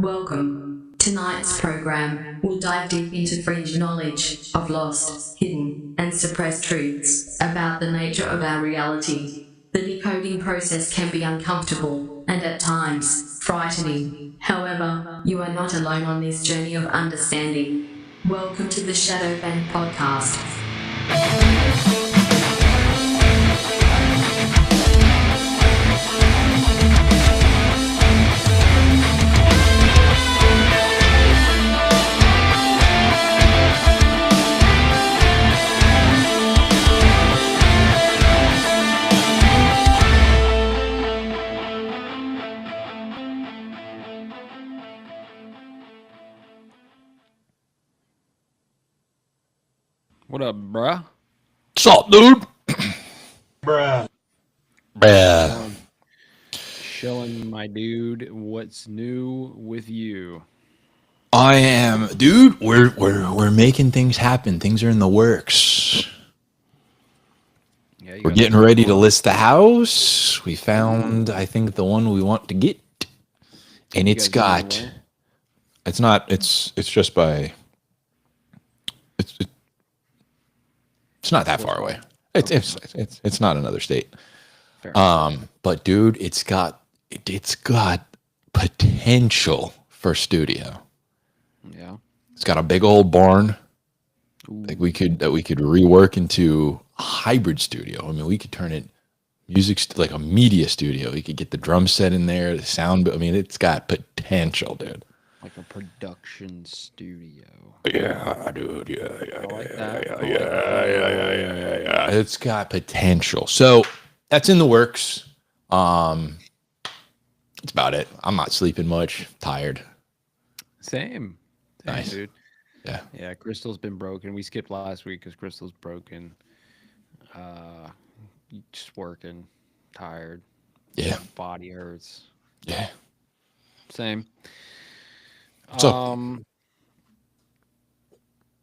Welcome. Tonight's program will dive deep into fringe knowledge of lost, hidden, and suppressed truths about the nature of our reality. The decoding process can be uncomfortable and at times frightening. However, you are not alone on this journey of understanding. Welcome to the Shadow Band Podcast. What up, bruh? What's up, dude? Bruh. Chilling, my dude. What's new with you? I am, dude. We're making things happen. Things are in the works. Yeah, We're getting ready to list the house. We found, I think, the one we want to get, and You it's guys got. know where? It's not. It's just by. It's not that far away. It's not another state. Fair. But dude, it's got potential for studio. Yeah. It's got a big old barn. Ooh. Like we could rework into a hybrid studio. I mean, we could turn it like a media studio. We could get the drum set in there, the sound. I mean, it's got potential, dude. Like a production studio. Yeah, dude. Yeah. I like that. Yeah. It's got potential. So that's in the works. That's about it. I'm not sleeping much. Tired. Same, Nice. dude. Yeah. Yeah, Crystal's been broken. We skipped last week because Crystal's broken. Just working, tired. Yeah. Body hurts. Yeah. Same. What's up?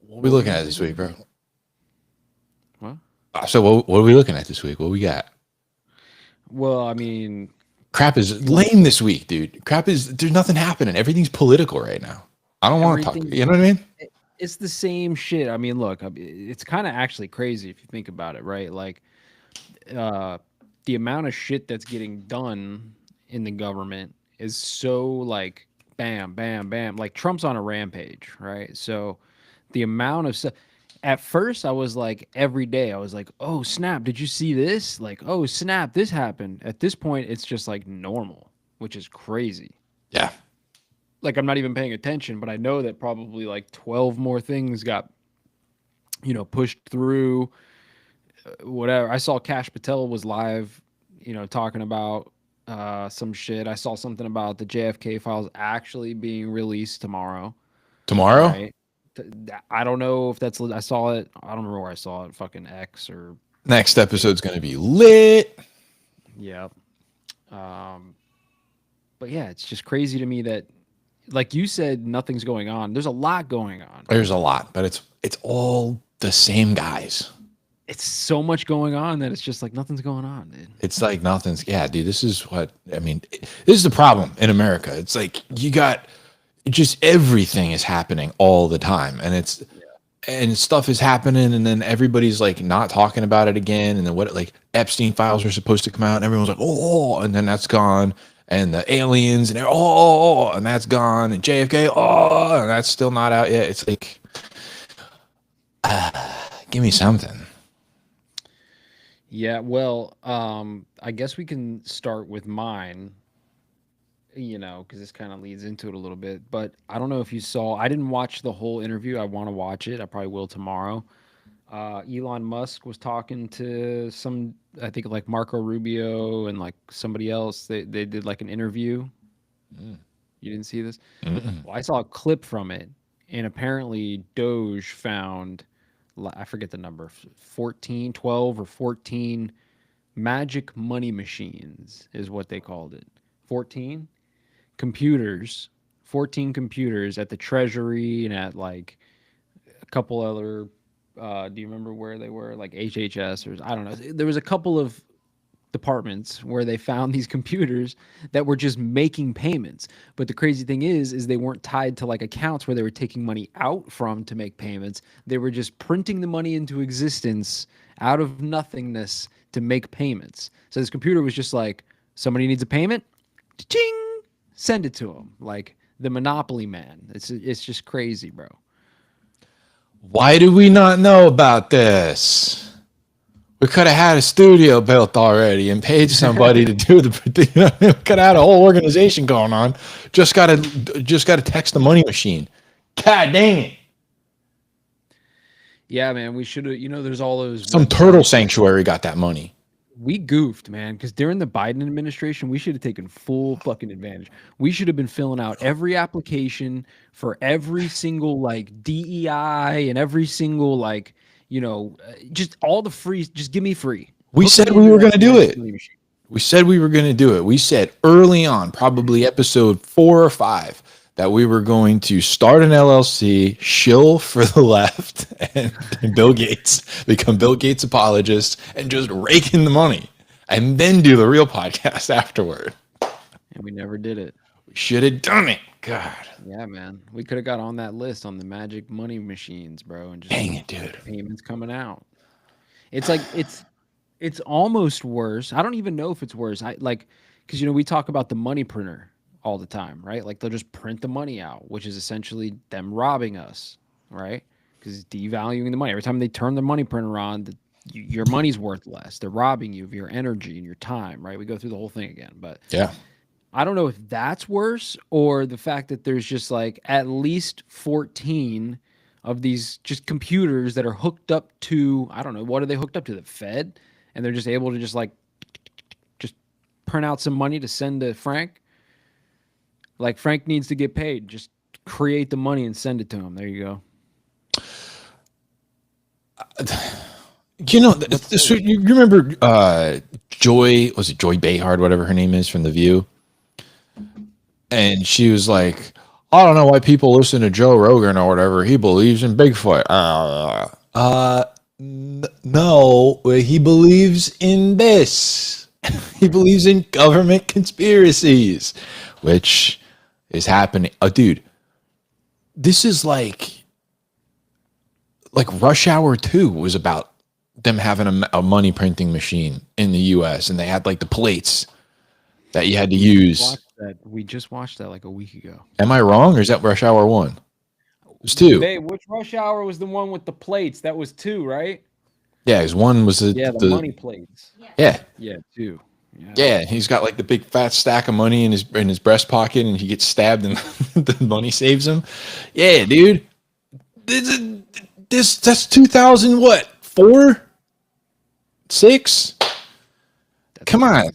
What are we looking at this week, bro? What? So what are we looking at this week? What we got? Well, I mean, Crap is lame this week, dude. There's nothing happening. Everything's political right now. I don't want to talk. You know what I mean? it's the same shit. I mean, look, it's kind of actually crazy if you think about it, right? Like, the amount of shit that's getting done in the government is so like bam, bam, bam. Like Trump's on a rampage, right? So the amount of stuff. At first, I was like, every day, I was like, oh, snap, did you see this? Like, oh, snap, this happened. At this point, it's just like normal, which is crazy. Yeah. Like, I'm not even paying attention, but I know that probably like 12 more things got, pushed through. Whatever. I saw Cash Patel was live, talking about some shit. I saw something about the JFK files actually being released tomorrow. Tomorrow? Right? I don't know if that's. I saw it. I don't remember where I saw it. Fucking X or. Next episode's gonna be lit. Yeah. But yeah, it's just crazy to me that, like you said, nothing's going on. There's a lot going on. There's a lot, but it's all the same guys. It's so much going on that it's just like nothing's going on, dude. It's like nothing's. Yeah, dude. This is what I mean. This is the problem in America. It's like you got just everything is happening all the time, and stuff is happening, and then everybody's like not talking about it again, and then like Epstein files are supposed to come out, and everyone's like, oh, and then that's gone, and the aliens, and and that's gone, and JFK, and that's still not out yet. It's like, give me something. Yeah, well, I guess we can start with mine, because this kind of leads into it a little bit. But I don't know if you saw, I didn't watch the whole interview. I want to watch it. I probably will tomorrow. Elon Musk was talking to I think like Marco Rubio and like somebody else. They did like an interview. You didn't see this? Well, I saw a clip from it, and apparently Doge found, I forget the number, 12 or 14 magic money machines is what they called it. 14 computers at the Treasury and at like a couple other, do you remember where they were? Like HHS or I don't know. There was a couple of departments where they found these computers that were just making payments. But the crazy thing is they weren't tied to like accounts where they were taking money out from to make payments. They were just printing the money into existence out of nothingness to make payments. So this computer was just like, somebody needs a payment, ching, send it to them. Like the Monopoly man. It's just crazy, bro. Why do we not know about this? We could have had a studio built already and paid somebody to do the. You know, we could have had a whole organization going on. Just gotta text the money machine. God dang it! Yeah, man, we should have. You know, there's all those. Some turtle sanctuary got that money. We goofed, man, because during the Biden administration, we should have taken full fucking advantage. We should have been filling out every application for every single like DEI and every single like, you know, just all the free. Just give me free. We said we were going to do it. We said we were going to do it. We said early on, probably episode 4 or 5, that we were going to start an LLC, shill for the left, and Bill Gates, become Bill Gates apologists, and just rake in the money, and then do the real podcast afterward. And we never did it. We should have done it. God. Yeah, man. We could have got on that list on the magic money machines, bro, and just dang it, dude. Payments coming out. It's like it's almost worse. I don't even know if it's worse. I like because you know we talk about the money printer all the time, right? Like they'll just print the money out, which is essentially them robbing us, right? Because it's devaluing the money. Every time they turn the money printer on, your money's worth less. They're robbing you of your energy and your time, right? We go through the whole thing again, but yeah. I don't know if that's worse or the fact that there's just like at least 14 of these just computers that are hooked up to, I don't know, what are they hooked up to? The Fed? And they're just able to just like, just print out some money to send to Frank. Like Frank needs to get paid. Just create the money and send it to him. There you go. You know, you remember Joy, was it Joy Behar, whatever her name is from The View? And she was like, I don't know why people listen to Joe Rogan or whatever. He believes in Bigfoot. No, he believes in this. He believes in government conspiracies, which is happening. Oh, dude, this is like Rush Hour 2 was about them having a money printing machine in the U.S. and they had like the plates that you had to use. We just watched that like a week ago. Am I wrong, or is that Rush Hour 1? It was 2. Babe, which Rush Hour was the one with the plates? That was 2, right? Yeah, because 1 was the money plates. Yeah. Yeah, 2. Yeah, he's got like the big fat stack of money in his breast pocket, and he gets stabbed, and the money saves him. Yeah, dude. That's 2000 what? 4? 6? Come on.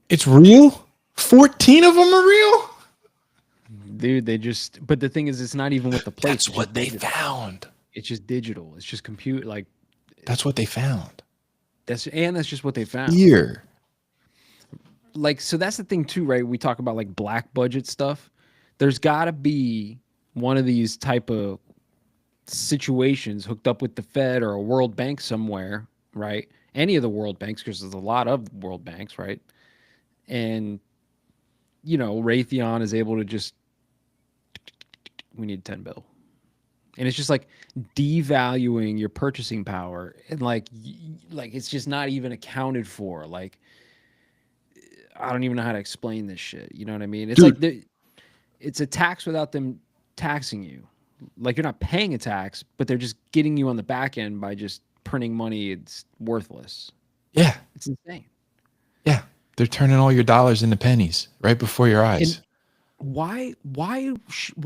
It's real? 14 of them are real? Dude, but the thing is, it's not even with the plates. That's what they found. It's just digital. It's just compute. Like, that's what they found. That's just what they found. Here. Like, so that's the thing too, right? We talk about like black budget stuff. There's got to be one of these type of situations hooked up with the Fed or a World Bank somewhere, right? Any of the world banks, because there's a lot of world banks, right? And you know, Raytheon is able to just, we need 10 bill. And it's just like devaluing your purchasing power. And like it's just not even accounted for. Like, I don't even know how to explain this shit. You know what I mean? It's like, it's a tax without them taxing you. Like you're not paying a tax, but they're just getting you on the back end by just printing money. It's worthless. Yeah. It's insane. Yeah. They're turning all your dollars into pennies right before your eyes. And why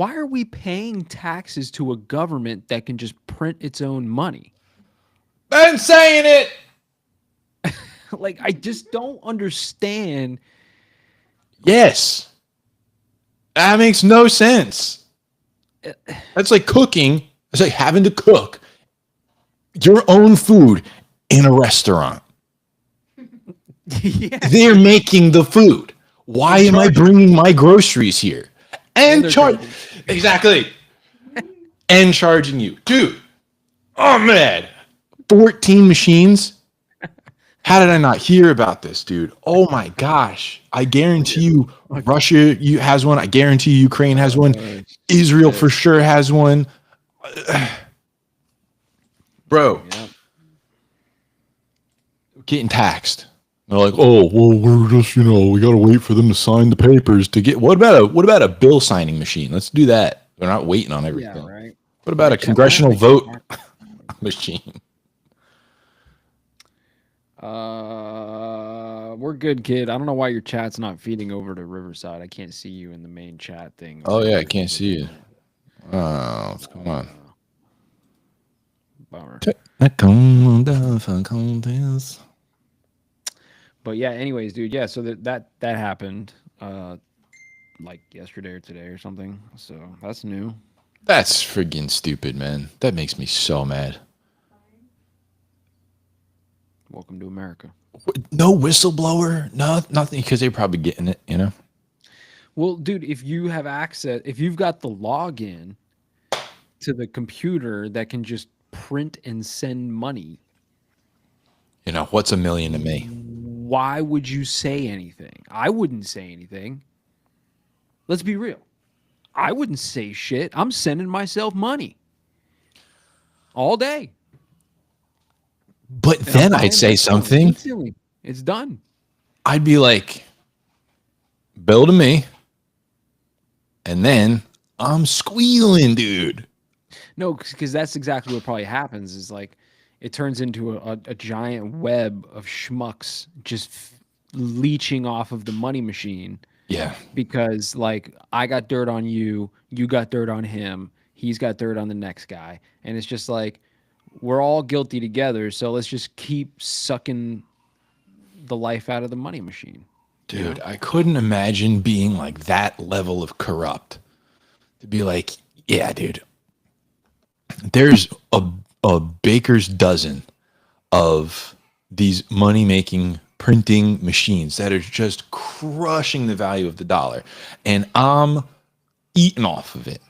are we paying taxes to a government that can just print its own money? Been saying it. Like, I just don't understand. Yes. That makes no sense. That's like cooking. It's like having to cook your own food in a restaurant. Yeah. They're making the food. Why am I bringing my groceries here? And exactly. And charging you. Dude. Oh, man. 14 machines. How did I not hear about this, dude? Oh my gosh. I guarantee you Russia has one. I guarantee you Ukraine has one. Israel for sure has one. Bro, Yeah. getting taxed. They're like, oh, well, we're just, we got to wait for them to sign the papers to get. What about a bill signing machine? Let's do that. They're not waiting on everything. Yeah, right. What about a congressional vote machine? We're good, kid. I don't know why your chat's not feeding over to Riverside. I can't see you in the main chat thing. Oh yeah, I can't see you. Oh, what's going on? Bummer. But yeah, anyways, dude. Yeah, so that happened like yesterday or today or something. So that's new. That's friggin' stupid, man. That makes me so mad. Welcome to America. No whistleblower, nothing, because they're probably getting it. Well, dude, if you have access, if you've got the login to the computer that can just print and send money, What's $1 million to me? why would you say anything? I wouldn't say anything. Let's be real. I wouldn't say shit. I'm sending myself money all day. But then I'd say something. Instantly. It's done. I'd be like, bill to me. And then I'm squealing, dude. No, because that's exactly what probably happens is like it turns into a giant web of schmucks just leeching off of the money machine. Yeah. Because like I got dirt on you, you got dirt on him, he's got dirt on the next guy. And it's just like we're all guilty together, so let's just keep sucking the life out of the money machine. Dude, I couldn't imagine being like that level of corrupt. To be like, yeah, dude, there's a baker's dozen of these money-making printing machines that are just crushing the value of the dollar. And I'm eating off of it.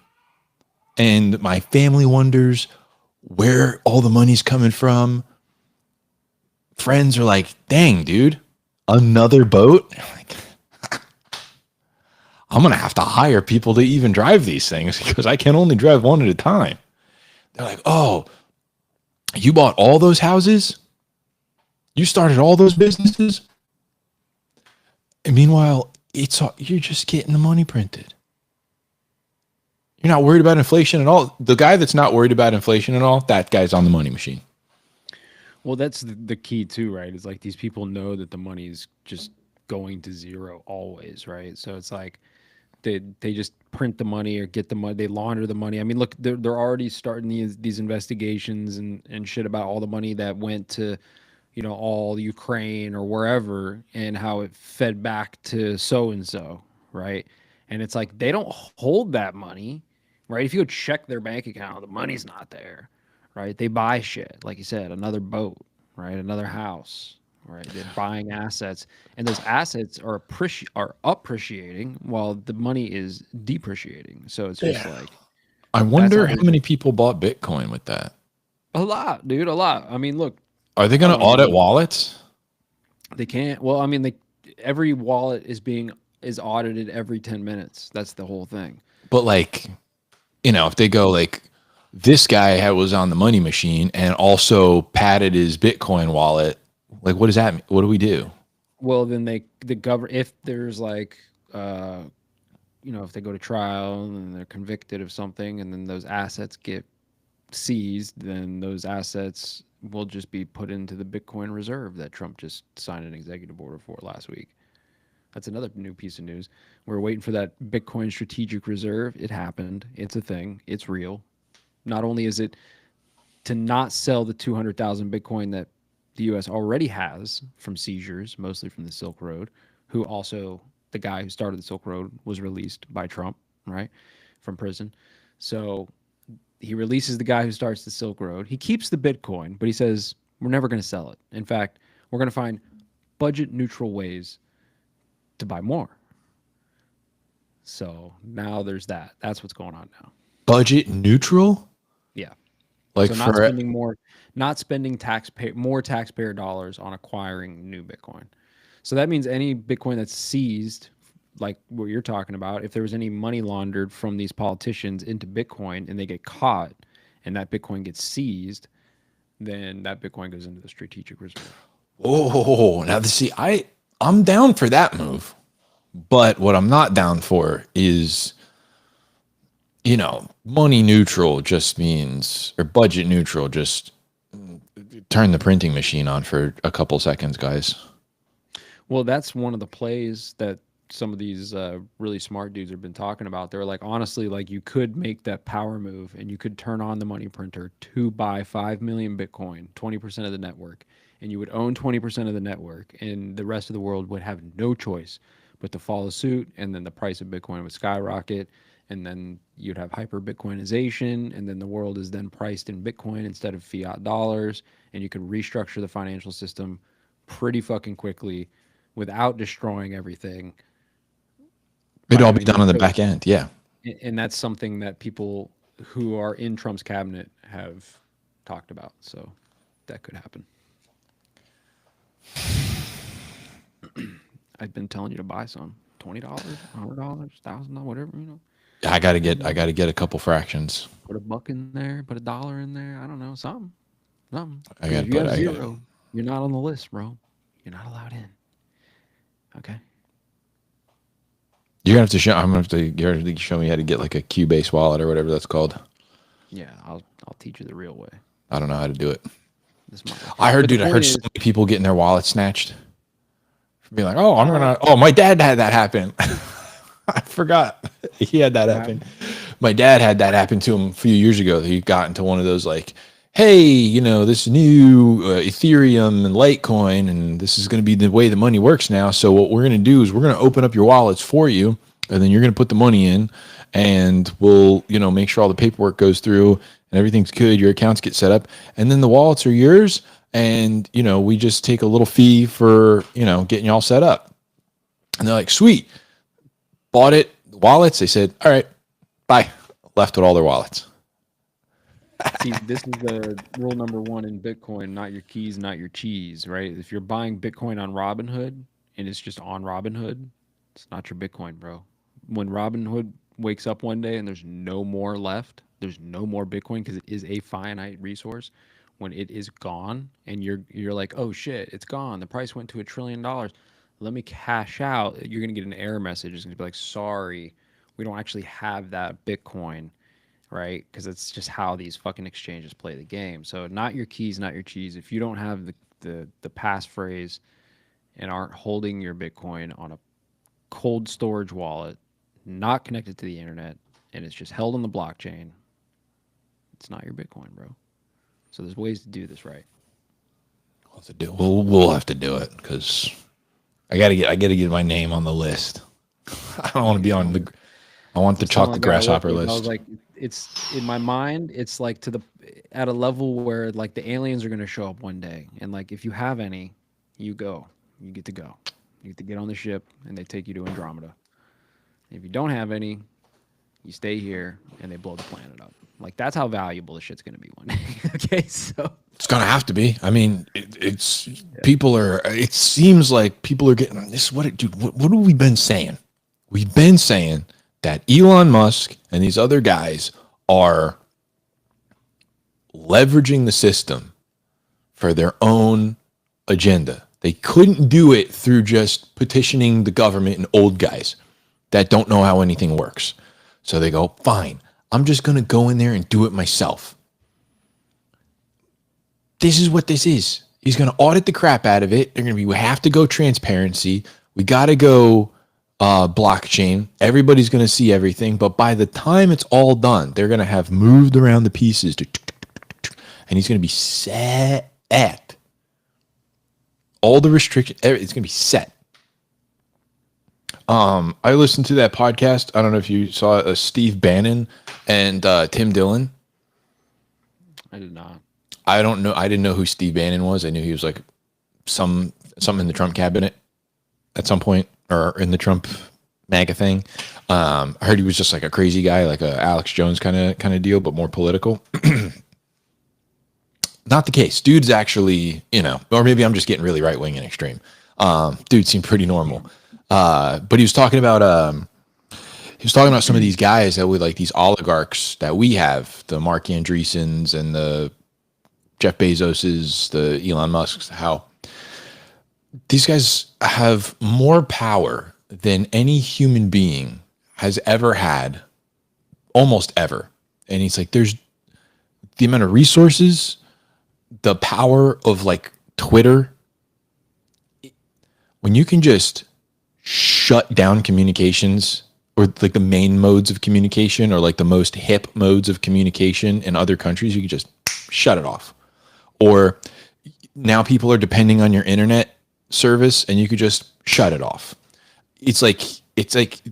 And my family wonders where all the money's coming from. Friends are like, dang, dude, another boat? I'm going to have to hire people to even drive these things because I can only drive one at a time. They're like, oh, you bought all those houses? You started all those businesses? And meanwhile, you're just getting the money printed. You're not worried about inflation at all. The guy that's not worried about inflation at all, that guy's on the money machine. Well, that's the key too, right? It's like these people know that the money is just going to zero always, right? So it's like they just print the money or get the money, they launder the money. I mean, look, they're already starting these investigations and shit about all the money that went to, all Ukraine or wherever and how it fed back to so and so, right? And it's like they don't hold that money, right? If you go check their bank account, the money's not there. Right, they buy shit, like you said, another boat, right, another house, right. They're buying assets, and those assets are appreciating while the money is depreciating. So it's just like I wonder how many people bought Bitcoin with that. A lot, dude, a lot. I mean, look, are they going to audit wallets? They can't. Well, I mean, every wallet is audited every 10 minutes. That's the whole thing. But like, if they go like, this guy was on the money machine and also padded his Bitcoin wallet. Like, what does that mean? What do we do? Well, then if there's like, if they go to trial and they're convicted of something and then those assets get seized, then those assets will just be put into the Bitcoin reserve that Trump just signed an executive order for last week. That's another new piece of news. We're waiting for that Bitcoin strategic reserve. It happened. It's a thing. It's real. Not only is it to not sell the 200,000 Bitcoin that the U.S. already has from seizures, mostly from the Silk Road, who also, the guy who started the Silk Road was released by Trump, right, from prison. So he releases the guy who starts the Silk Road. He keeps the Bitcoin, but he says, we're never going to sell it. In fact, we're going to find budget neutral ways to buy more. So now there's that. That's what's going on now. Budget neutral? Yeah. Like So not spending more taxpayer dollars on acquiring new Bitcoin. So that means any Bitcoin that's seized, like what you're talking about, if there was any money laundered from these politicians into Bitcoin and they get caught and that Bitcoin gets seized, then that Bitcoin goes into the strategic reserve. Oh, now see, I'm down for that move, but what I'm not down for is, money neutral just means, or budget neutral, just turn the printing machine on for a couple seconds, guys. Well, that's one of the plays that some of these really smart dudes have been talking about. They're like, honestly, like you could make that power move and you could turn on the money printer to buy 5 million Bitcoin, 20% of the network, and you would own 20% of the network, and the rest of the world would have no choice but to follow suit, and then the price of Bitcoin would skyrocket, and then you'd have hyper Bitcoinization, and then the world is then priced in Bitcoin instead of fiat dollars, and you could restructure the financial system pretty fucking quickly without destroying everything. It'd all be done on the back end, yeah. And that's something that people who are in Trump's cabinet have talked about. So that could happen. I've been telling you to buy some. $20, $100, $1,000, whatever, I gotta get a couple fractions. Put $1 in there, put $1 in there. I don't know, something. If you have zero, you're not on the list, bro. You're not allowed in. Okay. You're gonna have to show. I'm gonna have to show me how to get like a Q-Base wallet or whatever that's called. Yeah, I'll teach you the real way. I don't know how to do it. I heard so many people getting their wallets snatched. Be like, my dad had that happen. I forgot he had that happen. My dad had that happen to him a few years ago. He got into one of those like, hey, this new Ethereum and Litecoin, and this is going to be the way the money works now. So what we're going to do is we're going to open up your wallets for you, and then you're going to put the money in, and we'll, make sure all the paperwork goes through and everything's good. Your accounts get set up, and then the wallets are yours. And, we just take a little fee for, getting you all set up. And they're like, sweet. Bought it, wallets. They said, all right, bye. Left with all their wallets. See, this is the rule number 1 in Bitcoin: not your keys, not your cheese, right? If you're buying Bitcoin on Robinhood and it's just on Robinhood, it's not your Bitcoin, bro. When Robinhood wakes up one day and there's no more left, there's no more Bitcoin because it is a finite resource. When it is gone and you're like, oh shit, it's gone. The price went to $1 trillion. Let me cash out. You're going to get an error message. It's going to be like, sorry, we don't actually have that Bitcoin. Right? Because it's just how these fucking exchanges play the game. So not your keys, not your cheese. If you don't have the passphrase and aren't holding your Bitcoin on a cold storage wallet, not connected to the internet, and it's just held on the blockchain, it's not your Bitcoin, bro. So there's ways to do this right. We'll have to do it because I gotta get my name on the list. I don't want to be on the. I want to chalk the grasshopper list. I was like, it's in my mind. It's like at a level where like the aliens are going to show up one day, and like if you have any, you get to go. You get to get on the ship, and they take you to Andromeda. If you don't have any, you stay here, and they blow the planet up. Like that's how valuable the shit's going to be one day. Okay, so it's going to have to be. I mean, people are. It seems like people are getting this. Dude? What have we been saying? We've been saying that Elon Musk and these other guys are leveraging the system for their own agenda. They couldn't do it through just petitioning the government and old guys that don't know how anything works. So they go, fine, I'm just going to go in there and do it myself. This is what this is. He's going to audit the crap out of it. We have to go transparency. We got to go blockchain. Everybody's going to see everything. But by the time it's all done, they're going to have moved around the pieces and he's going to be set at all the restrictions. It's going to be set. I listened to that podcast. I don't know if you saw Steve Bannon and Tim Dillon. I did not. I don't know. I didn't know who Steve Bannon was. I knew he was like something in the Trump cabinet at some point, or in the Trump MAGA thing. I heard he was just like a crazy guy, like a Alex Jones kind of deal, but more political. not the case. Dude's actually, or maybe I'm just getting really right wing and extreme. Dude seemed pretty normal. But he was talking about some of these guys that would like these oligarchs that we have, the Mark Andreessens and the Jeff Bezoses, the Elon Musks, how these guys have more power than any human being has ever had, almost ever. And he's like, there's the amount of resources, the power of like Twitter, when you can just shut down communications or like the main modes of communication or like the most hip modes of communication in other countries, you can just shut it off. Or now people are depending on your internet service and you could just shut it off. It's like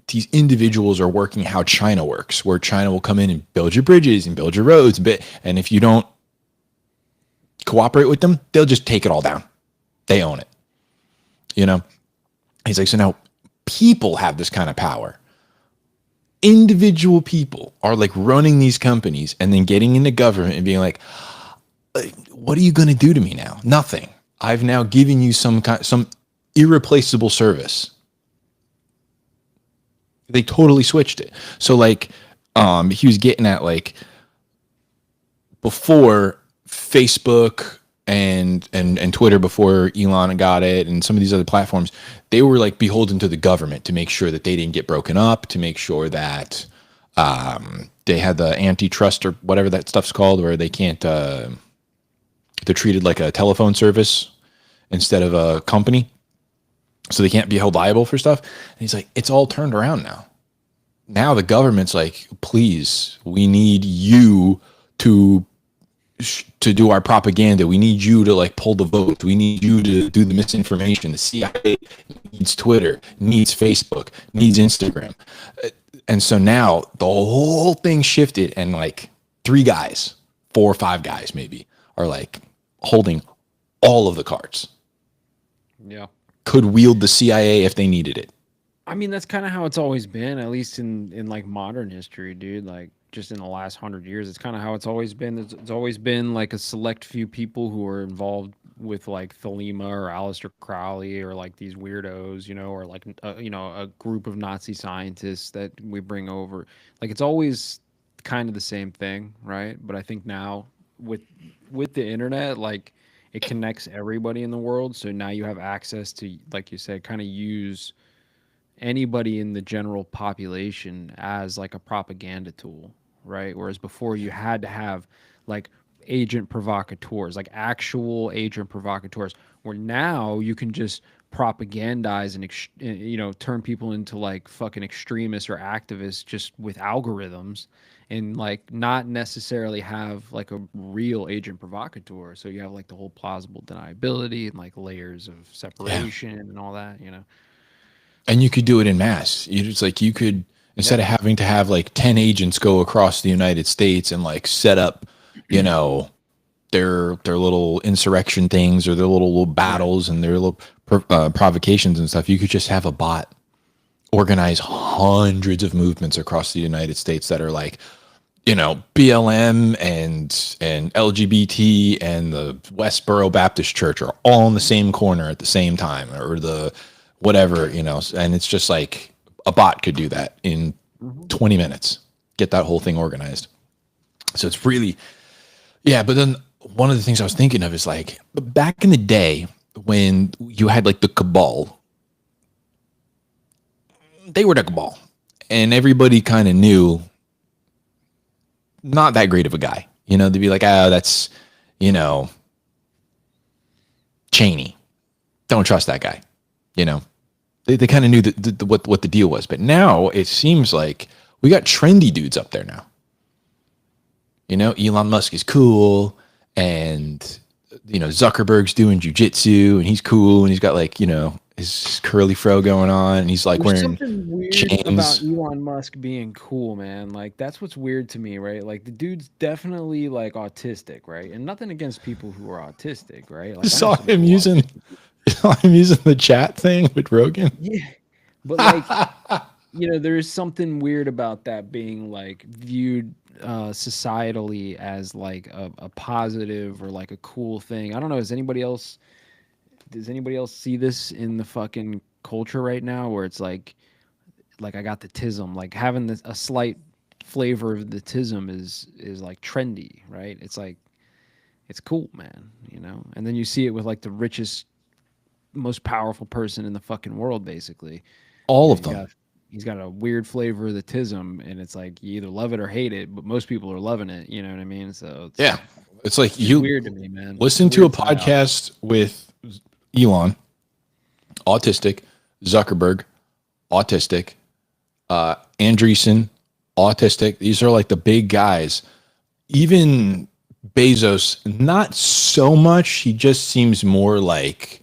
these individuals are working how China works, where China will come in and build your bridges and build your roads, and if you don't cooperate with them, they'll just take it all down. They own it. He's like, so now people have this kind of power. Individual people are like running these companies and then getting into government and being like, what are you going to do to me now? Nothing. I've now given you some irreplaceable service. They totally switched it. So like, he was getting at like before Facebook and Twitter, before Elon got it, and some of these other platforms, they were like beholden to the government to make sure that they didn't get broken up, to make sure that they had the antitrust or whatever that stuff's called, where they can't. They're treated like a telephone service instead of a company, so they can't be held liable for stuff. And he's like, it's all turned around now. Now the government's like, please, we need you to do our propaganda. We need you to like pull the vote. We need you to do the misinformation. The CIA needs Twitter, needs Facebook, needs Instagram. And so now the whole thing shifted, and like 4 or 5 guys maybe are like holding all of the cards. Yeah. Could wield the CIA if they needed it. I mean, that's kind of how it's always been, at least in like modern history, dude. Like just in the last 100 years, it's kind of how it's always been. It's always been like a select few people who are involved with like Thelema or Aleister Crowley or like these weirdos, or like, a group of Nazi scientists that we bring over. Like it's always kind of the same thing, right? But I think now with the internet, like it connects everybody in the world. So now you have access to, like you said, kind of use anybody in the general population as like a propaganda tool, right? Whereas before you had to have like agent provocateurs, like actual agent provocateurs, where now you can just propagandize and turn people into like fucking extremists or activists just with algorithms, and like not necessarily have like a real agent provocateur. So you have like the whole plausible deniability and like layers of separation and all that, And you could do it in mass. You could, instead of having to have like 10 agents go across the United States and like set up, their little insurrection things or their little battles and their little provocations and stuff. You could just have a bot organize hundreds of movements across the United States that are like, BLM and LGBT and the Westboro Baptist Church are all in the same corner at the same time, or the whatever, and it's just like a bot could do that in 20 minutes, get that whole thing organized. So it's really, but then one of the things I was thinking of is like back in the day when you had like the cabal, they were the cabal, and everybody kind of knew not that great of a guy, they'd be like, that's, Cheney. Don't trust that guy. They kind of knew what the deal was. But now it seems like we got trendy dudes up there now. Elon Musk is cool, and Zuckerberg's doing jujitsu, and he's cool, and he's got like his curly fro going on, and he's like There's wearing something weird chains. About Elon Musk being cool, man. Like that's what's weird to me, right? Like the dude's definitely like autistic, right? And nothing against people who are autistic, right? Like, Saw him using the chat thing with Rogan. Yeah, but like there is something weird about that being like viewed societally as like a positive or like a cool thing. I don't know. Does anybody else see this in the fucking culture right now where it's like I got the tism, like having this a slight flavor of the tism is like trendy, right? It's like it's cool, man, you know. And then you see it with like the richest, most powerful person in the fucking world, basically. All You know, of them. he's got a weird flavor of the tism, and it's like you either love it or hate it. But most people are loving it. You know what I mean? So Yeah. It's like it's you weird to me, man. It's a listen to a weird psyop. podcast with Elon, autistic, Zuckerberg, autistic, Andreessen, autistic. These are like the big guys. Even Bezos, not so much. He just seems more like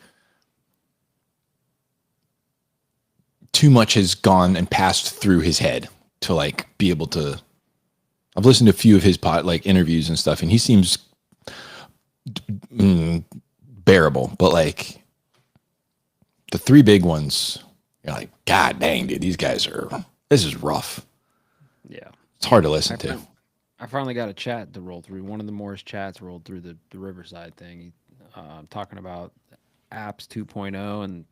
too much has gone and passed through his head to like be able to. I've listened to a few of his like interviews and stuff, and he seems bearable. But like the three big ones, you're like, God dang, dude, these guys are. This is rough. Yeah. It's hard to listen I to. I finally got a chat to roll through. One of the Morris chats rolled through the Riverside thing, talking about apps 2.0, and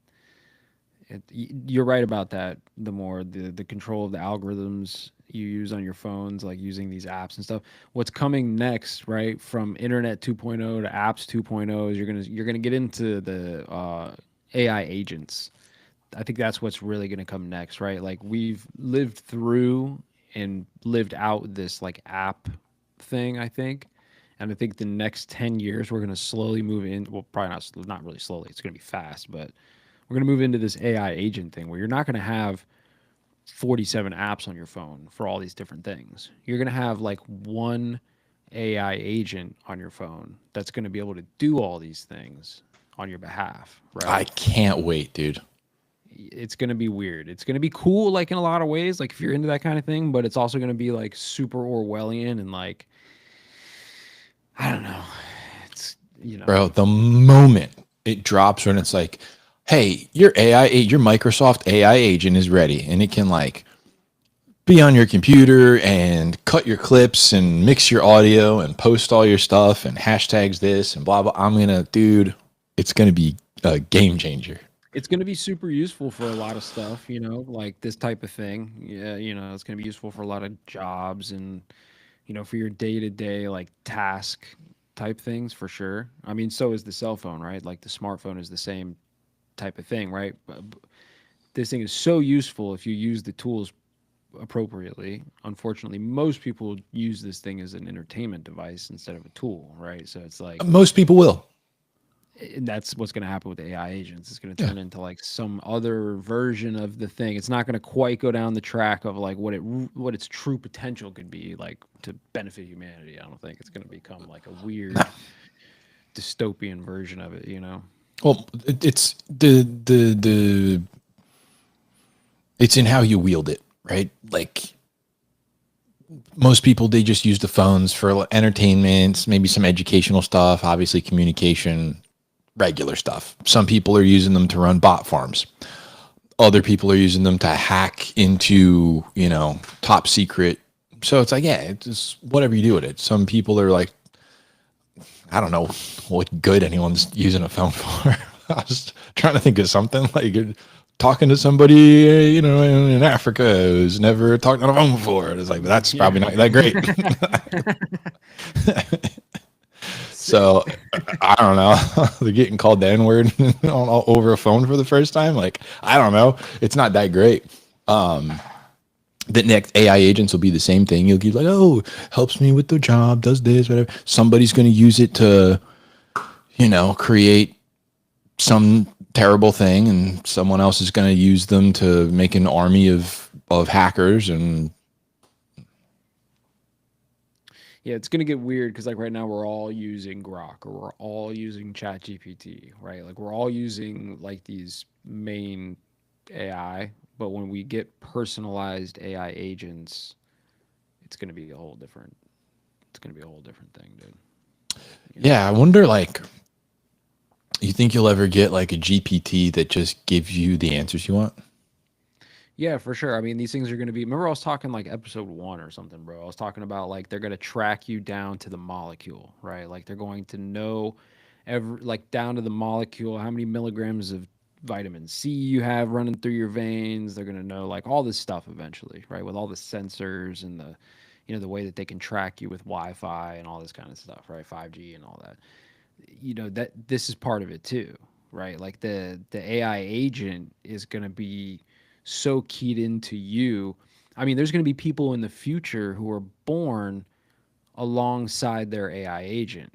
you're right about that. The more the control of the algorithms you use on your phones, like using these apps and stuff. What's coming next, right, from Internet 2.0 to apps 2.0 is you're gonna get into the AI agents. I think that's what's really going to come next, right? Like we've lived through and lived out this like app thing, I think. And I think the next 10 years we're going to slowly move in, well probably not really slowly. It's going to be fast, but we're going to move into this AI agent thing where you're not going to have 47 apps on your phone for all these different things. You're going to have like one AI agent on your phone that's going to be able to do all these things on your behalf, I right? can't wait, dude. It's going to be weird. It's going to be cool, like in a lot of ways, like if you're into that kind of thing, but it's also going to be like super Orwellian and like, I don't know. It's, you know, Bro, the moment it drops when it's like, hey, your your Microsoft AI agent is ready, and it can like be on your computer and cut your clips and mix your audio and post all your stuff and hashtags this and blah blah. Dude, it's gonna be a game changer. it's going to be super useful for a lot of stuff, you know, like this type of thing. Yeah, you know, it's going to be useful for a lot of jobs and, you know, for your day to day like task type things for sure. I mean, so is the cell phone, right? Like the smartphone is the same type of thing, right? This thing is so useful if you use the tools appropriately. Unfortunately, most people use this thing as an entertainment device instead of a tool, right? So it's like Most people will. and that's what's going to happen with AI agents. It's going to Yeah. turn into like some other version of the thing. It's not going to quite go down the track of like what its true potential could be like to benefit humanity. I don't think it's going to become like a weird dystopian version of it, you know. Well, it's the it's in how you wield it, right? Like most people, they just use the phones for entertainment, maybe some educational stuff, obviously communication, regular stuff. Some people are using them to run bot farms. Other people are using them to hack into, top secret. So it's like, yeah, it's just whatever you do with it. Some people are like, I don't know what good anyone's using a phone for. I was trying to think of something like you're talking to somebody, in Africa who's never talked on a phone before. It's like, that's probably not that great. So I don't know. They're getting called the N-word over a phone for the first time. Like, I don't know. It's not that great. The next AI agents will be the same thing. You'll be like, oh, helps me with the job, does this, whatever. Somebody's going to use it to, create some terrible thing, and someone else is going to use them to make an army of hackers. And yeah, it's gonna get weird because like right now we're all using Grok or we're all using ChatGPT, right? Like we're all using like these main AI, but when we get personalized AI agents, it's gonna be a whole different. It's gonna be a whole different thing, dude. You know? yeah, I wonder, like, you think you'll ever get like a GPT that just gives you the answers you want? Yeah, for sure. I mean, these things are going to be. Remember, I was talking like episode 1 or something, bro. I was talking about like they're going to track you down to the molecule, right? Like they're going to know every like down to the molecule how many milligrams of vitamin C you have running through your veins. They're going to know like all this stuff eventually, right? With all the sensors and the, the way that they can track you with Wi-Fi and all this kind of stuff, right? 5G and all that. That this is part of it too, right? Like the AI agent is going to be so keyed into you. I mean, there's going to be people in the future who are born alongside their AI agent,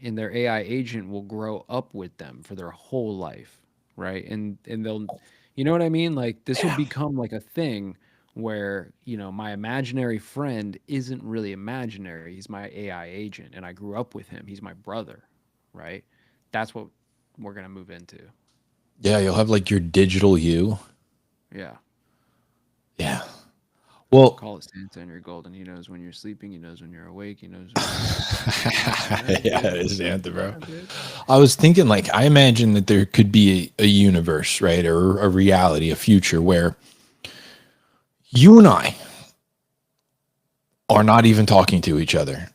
and their AI agent will grow up with them for their whole life, right? And they'll, you know what I mean? Like this will Yeah. become like a thing where, my imaginary friend isn't really imaginary. He's my AI agent and I grew up with him. He's my brother, right? That's what we're going to move into. Yeah, you'll have like your digital you. Yeah. Yeah. Well, Call it Santa and you're golden. He knows when you're sleeping. He knows when you're awake. He knows yeah, it is Santa, bro. yeah, dude. I was thinking, like, I imagine that there could be a universe, right, or a reality, a future where you and I are not even talking to each other.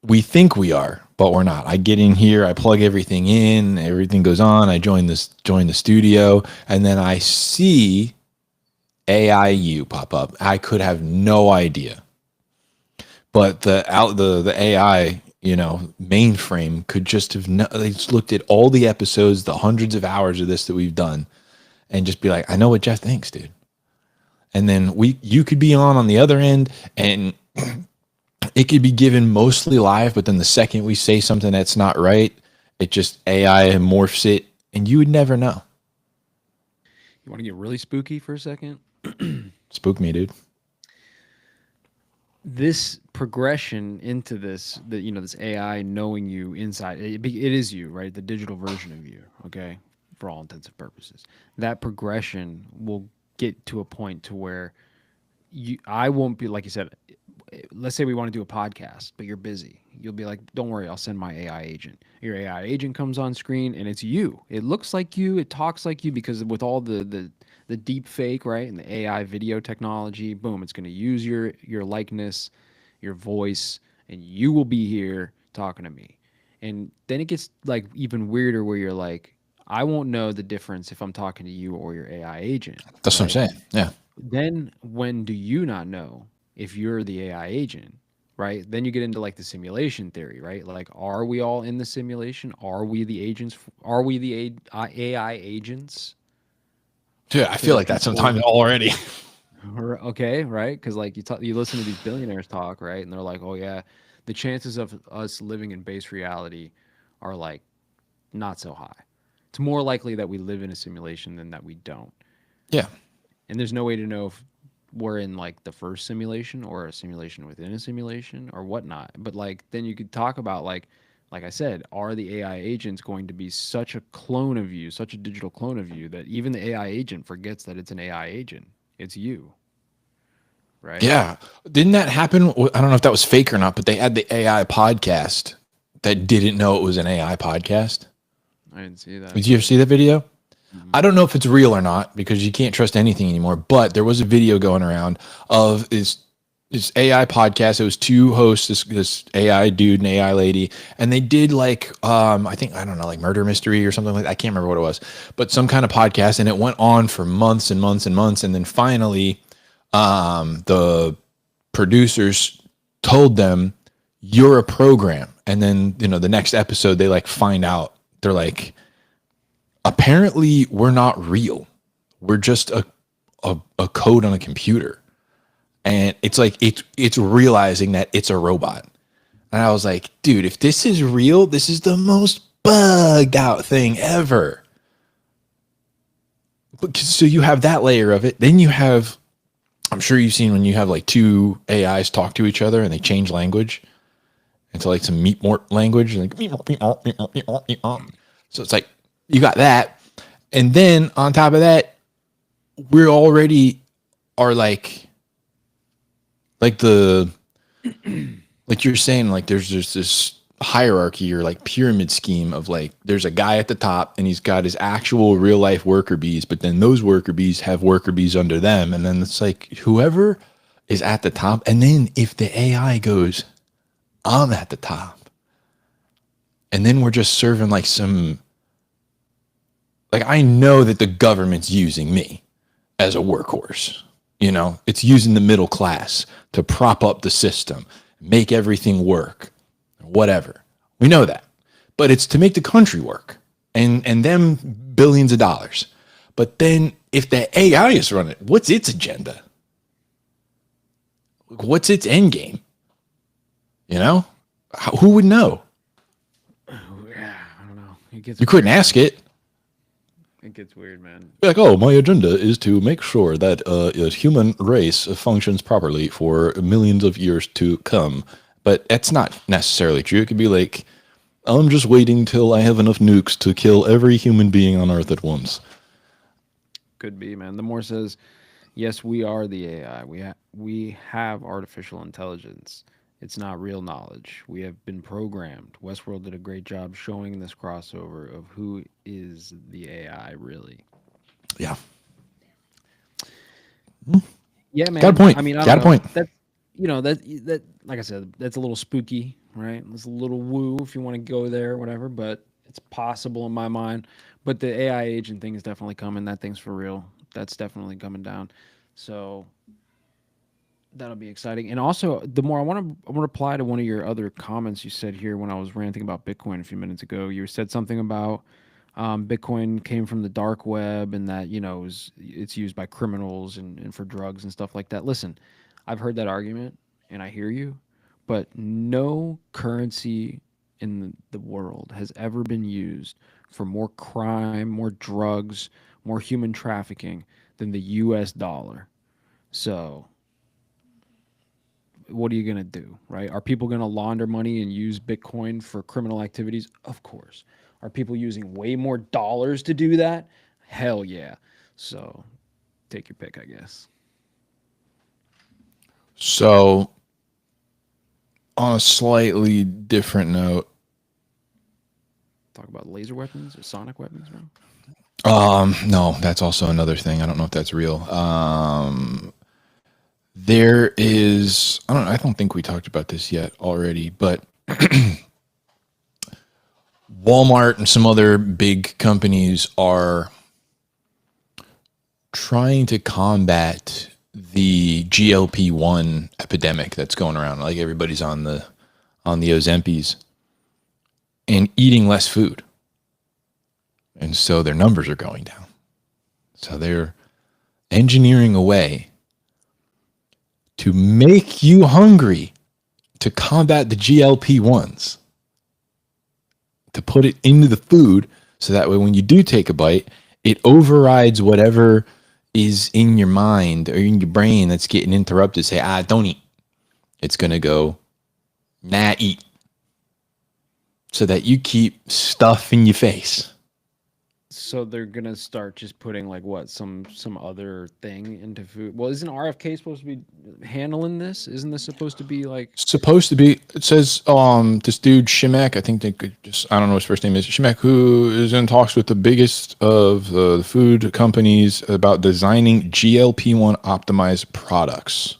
We think we are, but we're not. I get in here, I plug everything in, everything goes on. I join the studio, and then I see AIU pop up. I could have no idea, but the AI, mainframe could just have they just looked at all the episodes, the hundreds of hours of this that we've done, and just be like, I know what Jeff thinks, dude. And then you could be on the other end, and it could be given mostly live, but then the second we say something that's not right, it just AI morphs it, and you would never know. You want to get really spooky for a second? Spook me, dude. This progression into this AI knowing you inside, it is you, right? The digital version of you, okay? For all intents and purposes. That progression will get to a point to where I won't be, like you said, let's say we want to do a podcast, but you're busy. You'll be like, don't worry, I'll send my AI agent. Your AI agent comes on screen and it's you. It looks like you, it talks like you, because with all the deep fake, right? And the AI video technology, boom, it's going to use your likeness, your voice, and you will be here talking to me. And then it gets like even weirder where you're like, I won't know the difference if I'm talking to you or your AI agent. That's what I'm right? saying. Yeah. Then when do you not know if you're the AI agent, right? Then you get into like the simulation theory, right? Like, are we all in the simulation? Are we the agents? Are we the AI agents? Dude, I For feel the like that people, sometimes already. okay, right? Because like you listen to these billionaires talk, right? And they're like, oh yeah, the chances of us living in base reality are like not so high. It's more likely that we live in a simulation than that we don't. Yeah. And there's no way to know if we're in like the first simulation or a simulation within a simulation or whatnot. But like then you could talk about like I said, are the AI agents going to be such a clone of you, such a digital clone of you that even the AI agent forgets that it's an AI agent? It's you. Right? Yeah. Didn't that happen? I don't know if that was fake or not, but they had the AI podcast that didn't know it was an AI podcast. I didn't see that. Did you ever see that video? I don't know if it's real or not because you can't trust anything anymore. But there was a video going around of this AI podcast. It was two hosts, this AI dude and AI lady, and they did like I think, I don't know, like murder mystery or something like that. I can't remember what it was, but some kind of podcast, and it went on for months and months and months, and then finally, the producers told them, "You're a program," and then the next episode they like find out, they're like, apparently we're not real. We're just a code on a computer. And it's like, it's realizing that it's a robot. And I was like, dude, if this is real, this is the most bugged out thing ever. So you have that layer of it. Then you have, I'm sure you've seen when you have like two AIs talk to each other and they change language into like some meat mort language. Like, so it's like, you got that. And then on top of that, we're already are like the, like you're saying, like there's just this hierarchy or like pyramid scheme of like there's a guy at the top and he's got his actual real life worker bees, but then those worker bees have worker bees under them, and then it's like whoever is at the top, and then if the AI goes, I'm at the top, and then we're just serving like some, like I know that the government's using me as a workhorse. You know, it's using the middle class to prop up the system, make everything work, whatever. We know that. But it's to make the country work and them billions of dollars. But then if the AI is running, what's its agenda? What's its end game? You know? Who would know? Yeah, I don't know. You couldn't ask it. It gets weird, man. Like, oh, my agenda is to make sure that a human race functions properly for millions of years to come. But that's not necessarily true. It could be like, I'm just waiting till I have enough nukes to kill every human being on Earth at once. Could be, man. The more says, yes, we are the AI. We have artificial intelligence. It's not real knowledge. We have been programmed. Westworld did a great job showing this crossover of who is the AI really. Yeah. Yeah, man. Got a point. I mean, I Got a don't know. point. That, you know, that like I said, that's a little spooky, right? It's a little woo if you want to go there, whatever. But it's possible in my mind. But the AI agent thing is definitely coming. That thing's for real. That's definitely coming down. So that'll be exciting. And also, the more I want to reply to one of your other comments you said here when I was ranting about Bitcoin a few minutes ago. You said something about Bitcoin came from the dark web and that, you know, it's used by criminals and for drugs and stuff like that. Listen, I've heard that argument and I hear you, but no currency in the world has ever been used for more crime, more drugs, more human trafficking than the US dollar. So what are you going to do, right? Are people going to launder money and use Bitcoin for criminal activities? Of course. Are people using way more dollars to do that? Hell yeah. So take your pick, I guess. So on a slightly different note, Talk about laser weapons or sonic weapons, man. no, that's also another thing. I don't know if that's real. There is, I don't think we talked about this yet already, but Walmart and some other big companies are trying to combat the GLP-1 epidemic that's going around. Like everybody's on the Ozempis and eating less food. And so their numbers are going down. So they're engineering a way to make you hungry to combat the GLP-1s, to put it into the food so that way when you do take a bite, it overrides whatever is in your mind or in your brain that's getting interrupted. Say, don't eat. It's going to go, nah, eat. So that you keep stuff in your face. So they're gonna start just putting like what some other thing into food. Well, isn't RFK supposed to be handling this? Isn't this supposed to be like supposed to be? It says this dude Shimek, I think they could just, I don't know what his first name is, Shimek, who is in talks with the biggest of the food companies about designing GLP-1 optimized products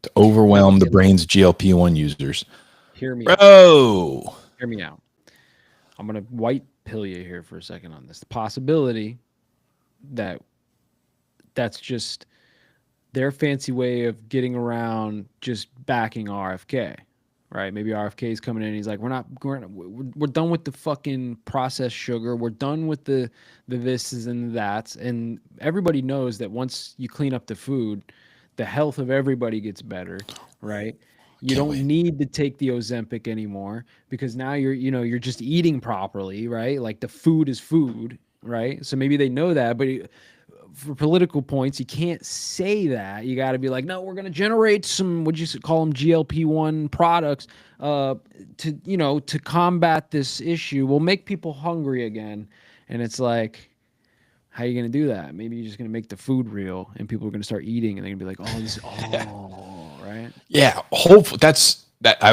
to overwhelm the brain's GLP-1 users. Hear me Bro. out. Hear me out. I'm gonna white pill you here for a second on this. The possibility that that's just their fancy way of getting around just backing RFK, right? Maybe RFK is coming in and he's like, we're done with the fucking processed sugar. We're done with the thises and the that's. And everybody knows that once you clean up the food, the health of everybody gets better, right? You don't need to take the Ozempic anymore because now you're just eating properly, right? Like the food is food, right? So maybe they know that, but for political points, you can't say that. You got to be like, no, we're going to generate some, what'd you call them, GLP-1 products to combat this issue. We'll make people hungry again. And it's like, how are you going to do that? Maybe you're just going to make the food real and people are going to start eating and they're going to be like, right? Yeah, hopefully I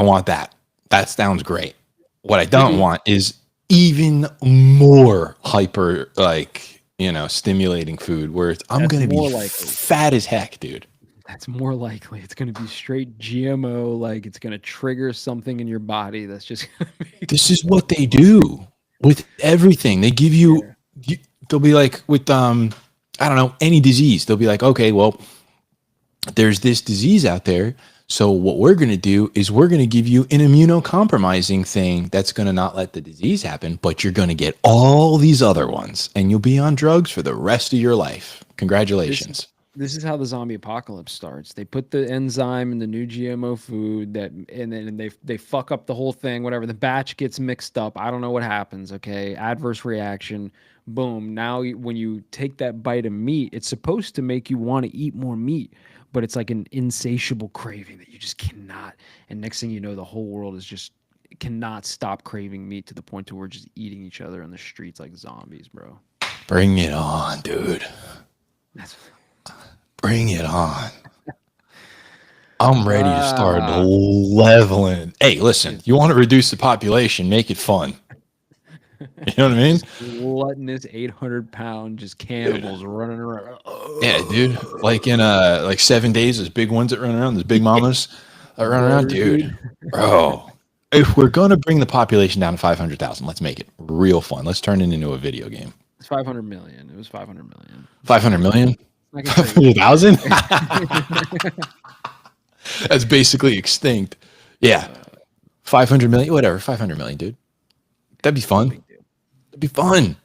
want that. That sounds great. What I don't want is even more hyper, like, stimulating food where I'm That's going to be more likely. fat as heck, dude. That's more likely. It's going to be straight GMO. Like it's going to trigger something in your body. That's just. This is what they do with everything. They give they'll be like with, I don't know, any disease. They'll be like, okay, well, there's this disease out there. So what we're going to do is we're going to give you an immunocompromising thing that's going to not let the disease happen, but you're going to get all these other ones and you'll be on drugs for the rest of your life. Congratulations. This is how the zombie apocalypse starts. They put the enzyme in the new GMO food and then they fuck up the whole thing, whatever. The batch gets mixed up. I don't know what happens. Okay. Adverse reaction. Boom. Now when you take that bite of meat, it's supposed to make you want to eat more meat, but it's like an insatiable craving that you just cannot. And next thing you know, the whole world is just cannot stop craving meat to the point to we're just eating each other on the streets like zombies, bro. Bring it on, dude. That's Bring it on. I'm ready to start leveling. Hey, listen, you want to reduce the population, make it fun. You know what I mean? Gluttonous 800-pound just cannibals running around. Yeah, dude. Like in like 7 days, those big ones that run around, those big mamas that run around, dude. Bro, if we're gonna bring the population down to 500,000, let's make it real fun. Let's turn it into a video game. It's 500 million. It was 500 million. 500 million? 500,000? That's basically extinct. Yeah. 500 million, whatever. 500 million, dude. That'd be fun. That'd be fun.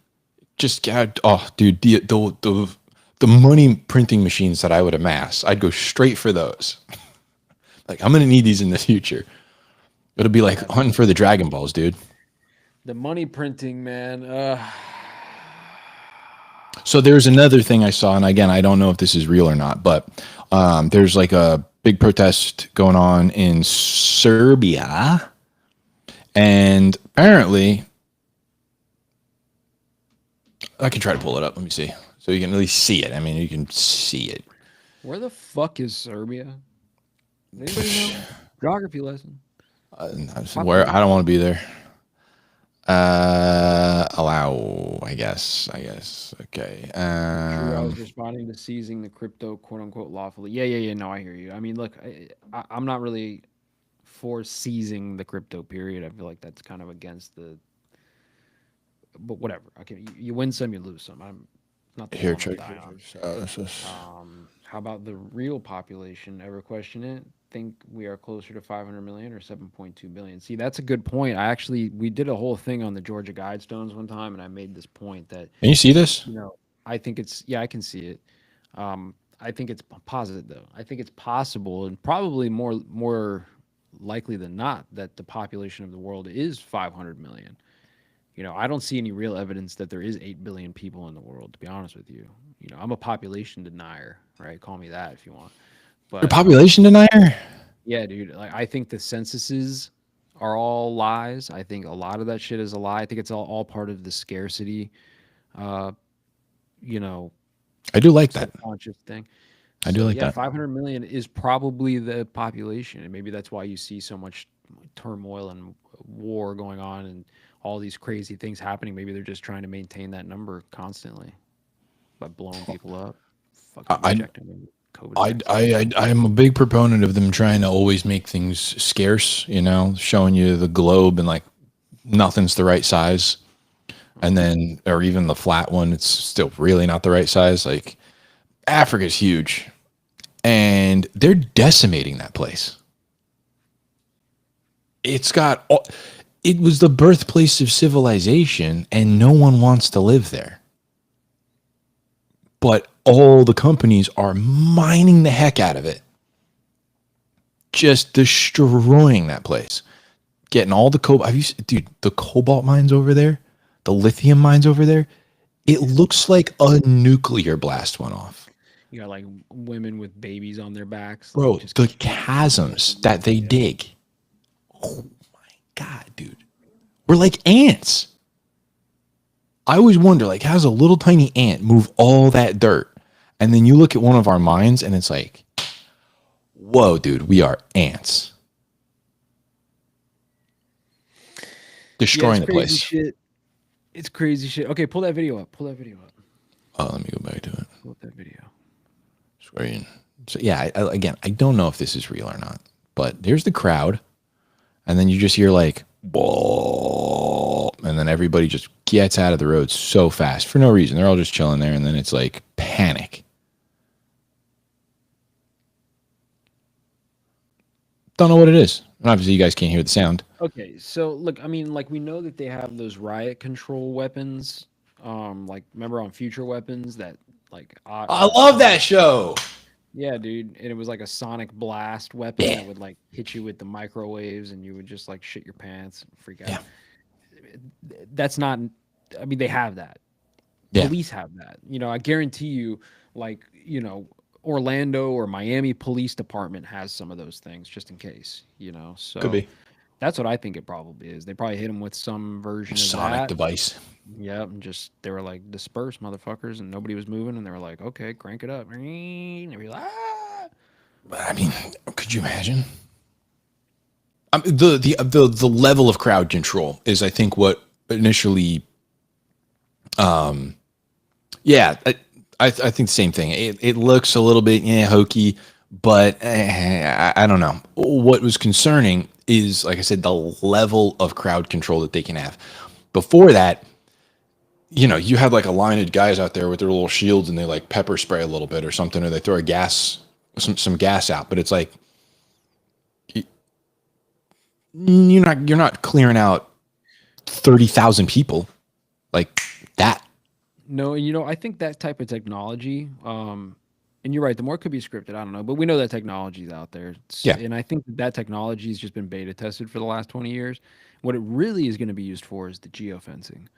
Just, dude, the money printing machines that I would amass, I'd go straight for those. Like, I'm going to need these in the future. It'll be like hunting for the Dragon Balls, dude. The money printing, man. So there's another thing I saw, and again, I don't know if this is real or not, but there's like a big protest going on in Serbia, and apparently, I can try to pull it up. Let me see, so you can at least see it. I mean, you can see it. Where the fuck is Serbia? Anybody know? Geography lesson. Where I don't want to be there. Allow, I guess. Okay. I was responding to seizing the crypto, quote unquote, lawfully. Yeah. No, I hear you. I mean, look, I'm not really for seizing the crypto period. I feel like that's kind of against the. But whatever. Okay, you win some, you lose some. I'm not the Here. one to Check. die on. How about the real population? Ever question it? Think we are closer to 500 million or 7.2 billion? See, that's a good point. We did a whole thing on the Georgia Guidestones one time, and I made this point that. Can you see this? I think I can see it. I think it's positive though. I think it's possible and probably more likely than not that the population of the world is 500 million. I don't see any real evidence that there is 8 billion people in the world, to be honest with you. I'm a population denier, right? Call me that if you want. But You're a population denier? Yeah, dude. Like, I think the censuses are all lies. I think a lot of that shit is a lie. I think it's all part of the scarcity, I do like that. subconscious thing. I do like that. 500 million is probably the population, and maybe that's why you see so much turmoil and war going on and all these crazy things happening. Maybe they're just trying to maintain that number constantly by blowing people up. I'm a big proponent of them trying to always make things scarce, showing you the globe and like nothing's the right size. And then, or even the flat one, it's still really not the right size. Like Africa's huge and they're decimating that place. It was the birthplace of civilization and no one wants to live there. But all the companies are mining the heck out of it. Just destroying that place. Getting all the cobalt. The cobalt mines over there, the lithium mines over there, it looks like a nuclear blast went off. You got like women with babies on their backs. Bro, the chasms that they dig. Oh my God, dude. We're like ants. I always wonder, like, how does a little tiny ant move all that dirt? And then you look at one of our mines and it's like, whoa, dude, we are ants. destroying it's the crazy place. shit. It's crazy shit. Okay, pull that video up. Pull that video up. Oh, let me go back to it. Pull up that video. Swearing. So yeah, again, I don't know if this is real or not, but there's the crowd, and then you just hear like, "Whoa," and then everybody just gets out of the road so fast for no reason. They're all just chilling there, and then it's like panic. Don't know what it is. And obviously, you guys can't hear the sound. Okay, so look, I mean, like we know that they have those riot control weapons. Like remember on Future Weapons that like I love that show. Yeah, dude, and it was like a sonic blast weapon Yeah. that would like hit you with the microwaves, and you would just like shit your pants, and freak out. Yeah. That's not. I mean, they have that. Yeah. Police have that. You know, I guarantee you, like Orlando or Miami Police Department has some of those things just in case. So Could be that's what I think it probably is. They probably hit them with some version of sonic that. device. Yeah, and just they were like disperse, motherfuckers, and nobody was moving, and they were like, okay, crank it up. And they were like, ah. But I mean, could you imagine? The level of crowd control is, I think, what initially. Yeah, I think the same thing. It looks a little bit hokey, but I don't know. What was concerning is, like I said, the level of crowd control that they can have. Before that, you had like a line of guys out there with their little shields, and they like pepper spray a little bit or something, or they throw some gas out. But it's like you're not clearing out 30,000 people like that. No, I think that type of technology, and you're right, the more could be scripted, I don't know, but we know that technology's out there. Yeah. And I think that technology has just been beta tested for the last 20 years. What it really is going to be used for is the geofencing.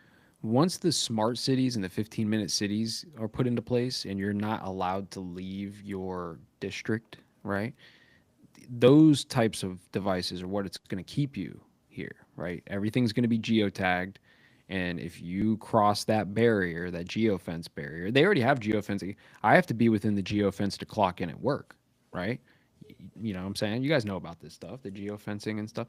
Once the smart cities and the 15-minute cities are put into place and you're not allowed to leave your district, right? Those types of devices are what it's going to keep you here, right? Everything's going to be geotagged. And if you cross that barrier, that geofence barrier, they already have geofencing. I have to be within the geofence to clock in at work, right? You know what I'm saying? You guys know about this stuff, the geofencing and stuff.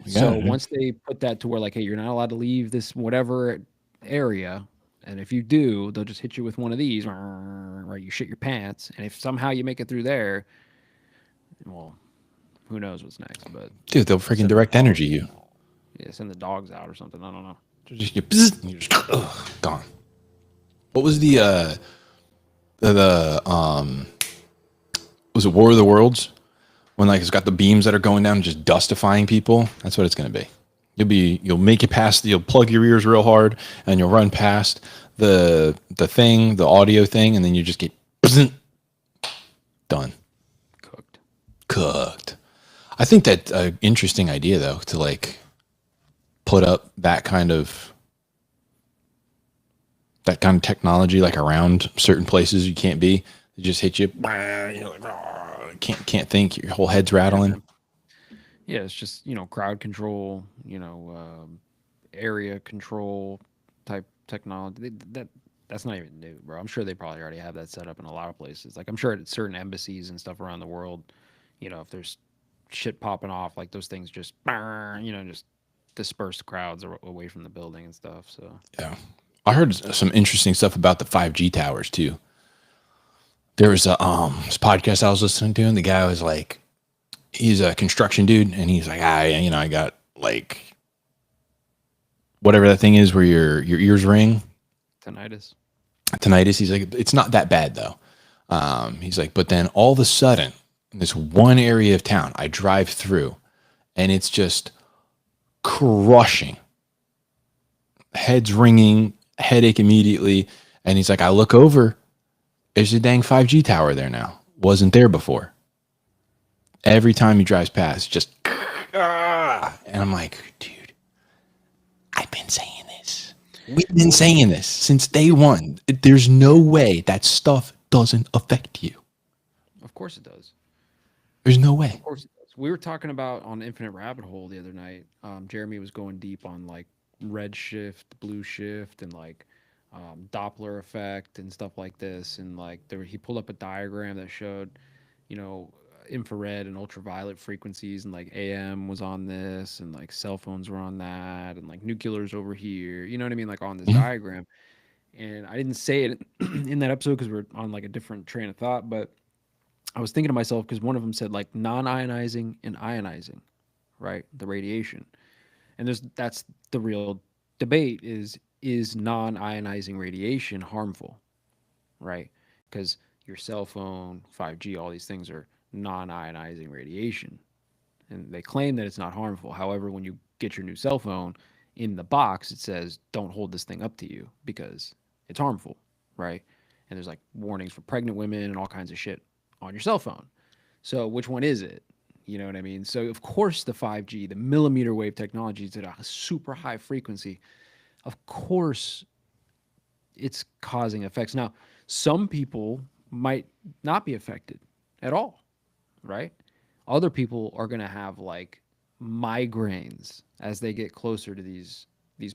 So once they put that to where like, hey, you're not allowed to leave this whatever area, and if you do, they'll just hit you with one of these, right? You shit your pants, and if somehow you make it through there, well, who knows what's next? But Dude, they'll freaking direct energy you. Yeah, send the dogs out or something. I don't know. You're just gone. What was the was it War of the Worlds? When like it's got the beams that are going down and just dustifying people? That's what it's gonna be. You'll make it past you'll plug your ears real hard and you'll run past the thing, the audio thing, and then you just get done. Cooked. I think that's an interesting idea though, to like put up that kind of technology like around certain places you can't be. It just hit you. You're like, can't think. Your whole head's rattling. Yeah, it's just crowd control, area control type technology. That's not even new, bro. I'm sure they probably already have that set up in a lot of places. Like I'm sure at certain embassies and stuff around the world, if there's shit popping off, like those things just just disperse crowds away from the building and stuff. So yeah, I heard some interesting stuff about the 5G towers too. There was a this podcast I was listening to, and the guy was like, he's a construction dude, and he's like, I got like whatever that thing is where your ears ring. Tinnitus. He's like, it's not that bad though. He's like, but then all of a sudden, in this one area of town, I drive through, and it's just crushing. Head's ringing, headache immediately. And he's like, I look over, there's a dang 5G tower there now. Wasn't there before. Every time he drives past, just and I'm like, dude, I've been saying this. We've been saying this since day one. There's no way that stuff doesn't affect you. Of course it does. There's no way. Of course it does. We were talking about on Infinite Rabbit Hole the other night. Jeremy was going deep on like red shift, blue shift, and like Doppler effect and stuff like this. And like he pulled up a diagram that showed, infrared and ultraviolet frequencies, and like AM was on this, and like cell phones were on that, and like nuclear's over here. You know what I mean? Like on this Mhm. diagram. And I didn't say it in that episode because we're on like a different train of thought, but I was thinking to myself because one of them said like non-ionizing and ionizing, right? The radiation. And that's the real debate is non-ionizing radiation harmful, right? Because your cell phone, 5G, all these things are non-ionizing radiation. And they claim that it's not harmful. However, when you get your new cell phone, in the box it says don't hold this thing up to you because it's harmful, right? And there's like warnings for pregnant women and all kinds of shit on your cell phone. So which one is it? You know what I mean? So of course the 5G, the millimeter wave technology is at a super high frequency. Of course it's causing effects. Now, some people might not be affected at all, right? Other people are going to have like migraines as they get closer to these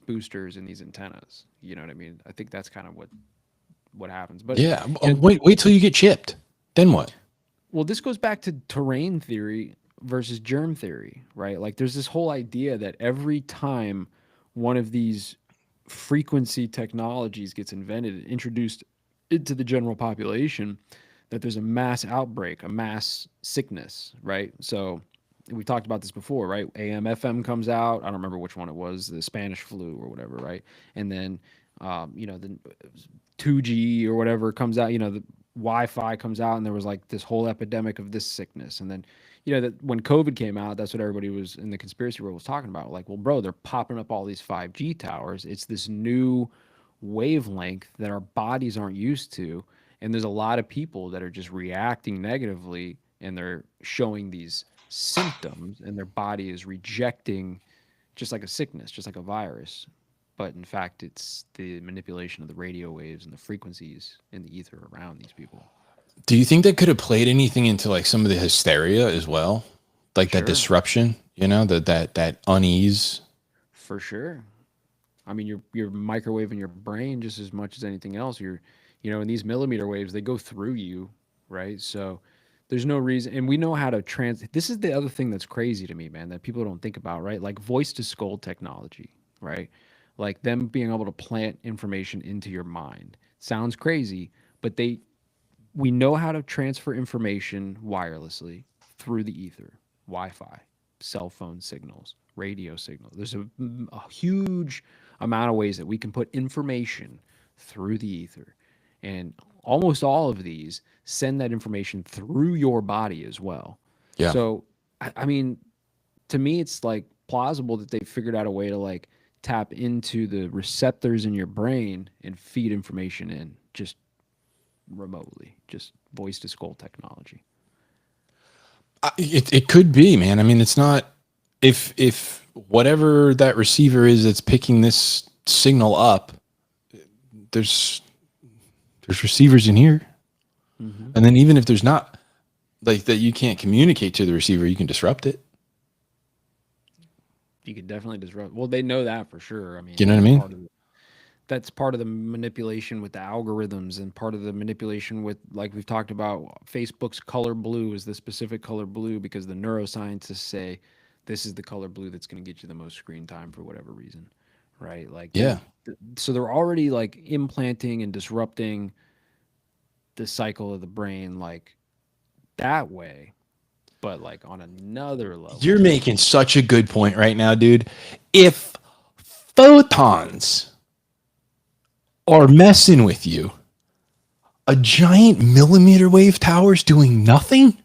boosters and these antennas. You know what I mean? I think that's kind of what happens. But Yeah. you know, Wait till you get chipped. Then what? well, this goes back to terrain theory versus germ theory, right? Like there's this whole idea that every time one of these frequency technologies gets invented and introduced into the general population, that there's a mass outbreak, a mass sickness, right? So we talked about this before, right? AM, FM comes out. I don't remember which one it was, the Spanish flu or whatever, right? And then, the 2G or whatever comes out, the Wi-Fi comes out, and there was like this whole epidemic of this sickness. And then, that when COVID came out, that's what everybody was in the conspiracy world was talking about. Like, well, bro, they're popping up all these 5G towers. It's this new wavelength that our bodies aren't used to. And there's a lot of people that are just reacting negatively, and they're showing these symptoms, and their body is rejecting just like a sickness, just like a virus. But in fact, it's the manipulation of the radio waves and the frequencies in the ether around these people. Do you think that could have played anything into like some of the hysteria as well? Like that Sure. disruption, that unease? For sure. I mean, you're microwaving your brain just as much as anything else. And these millimeter waves, they go through you, right? So there's no reason, and we know how to this is the other thing that's crazy to me, man, that people don't think about, right? Like voice to skull technology, right? Like them being able to plant information into your mind. Sounds crazy, but we know how to transfer information wirelessly through the ether, Wi-Fi, cell phone signals, radio signals. There's a huge amount of ways that we can put information through the ether. And almost all of these send that information through your body as well. Yeah. So, I mean, to me, it's like plausible that they figured out a way to like tap into the receptors in your brain and feed information in just remotely, just voice to skull technology. It could be, man. I mean, it's not if whatever that receiver is that's picking this signal up, there's receivers in here. Mm-hmm. And then even if there's not, like that you can't communicate to the receiver, you can disrupt it. You could definitely disrupt. Well, they know that for sure. I mean, You know what I mean? That's part of the manipulation with the algorithms, and part of the manipulation with, like we've talked about, Facebook's color blue is the specific color blue because the neuroscientists say this is the color blue that's going to get you the most screen time for whatever reason, right? Like, Yeah. So they're already like implanting and disrupting the cycle of the brain like that way, but like on another level. You're making such a good point right now, dude. If photons are messing with you, a giant millimeter wave tower's doing nothing?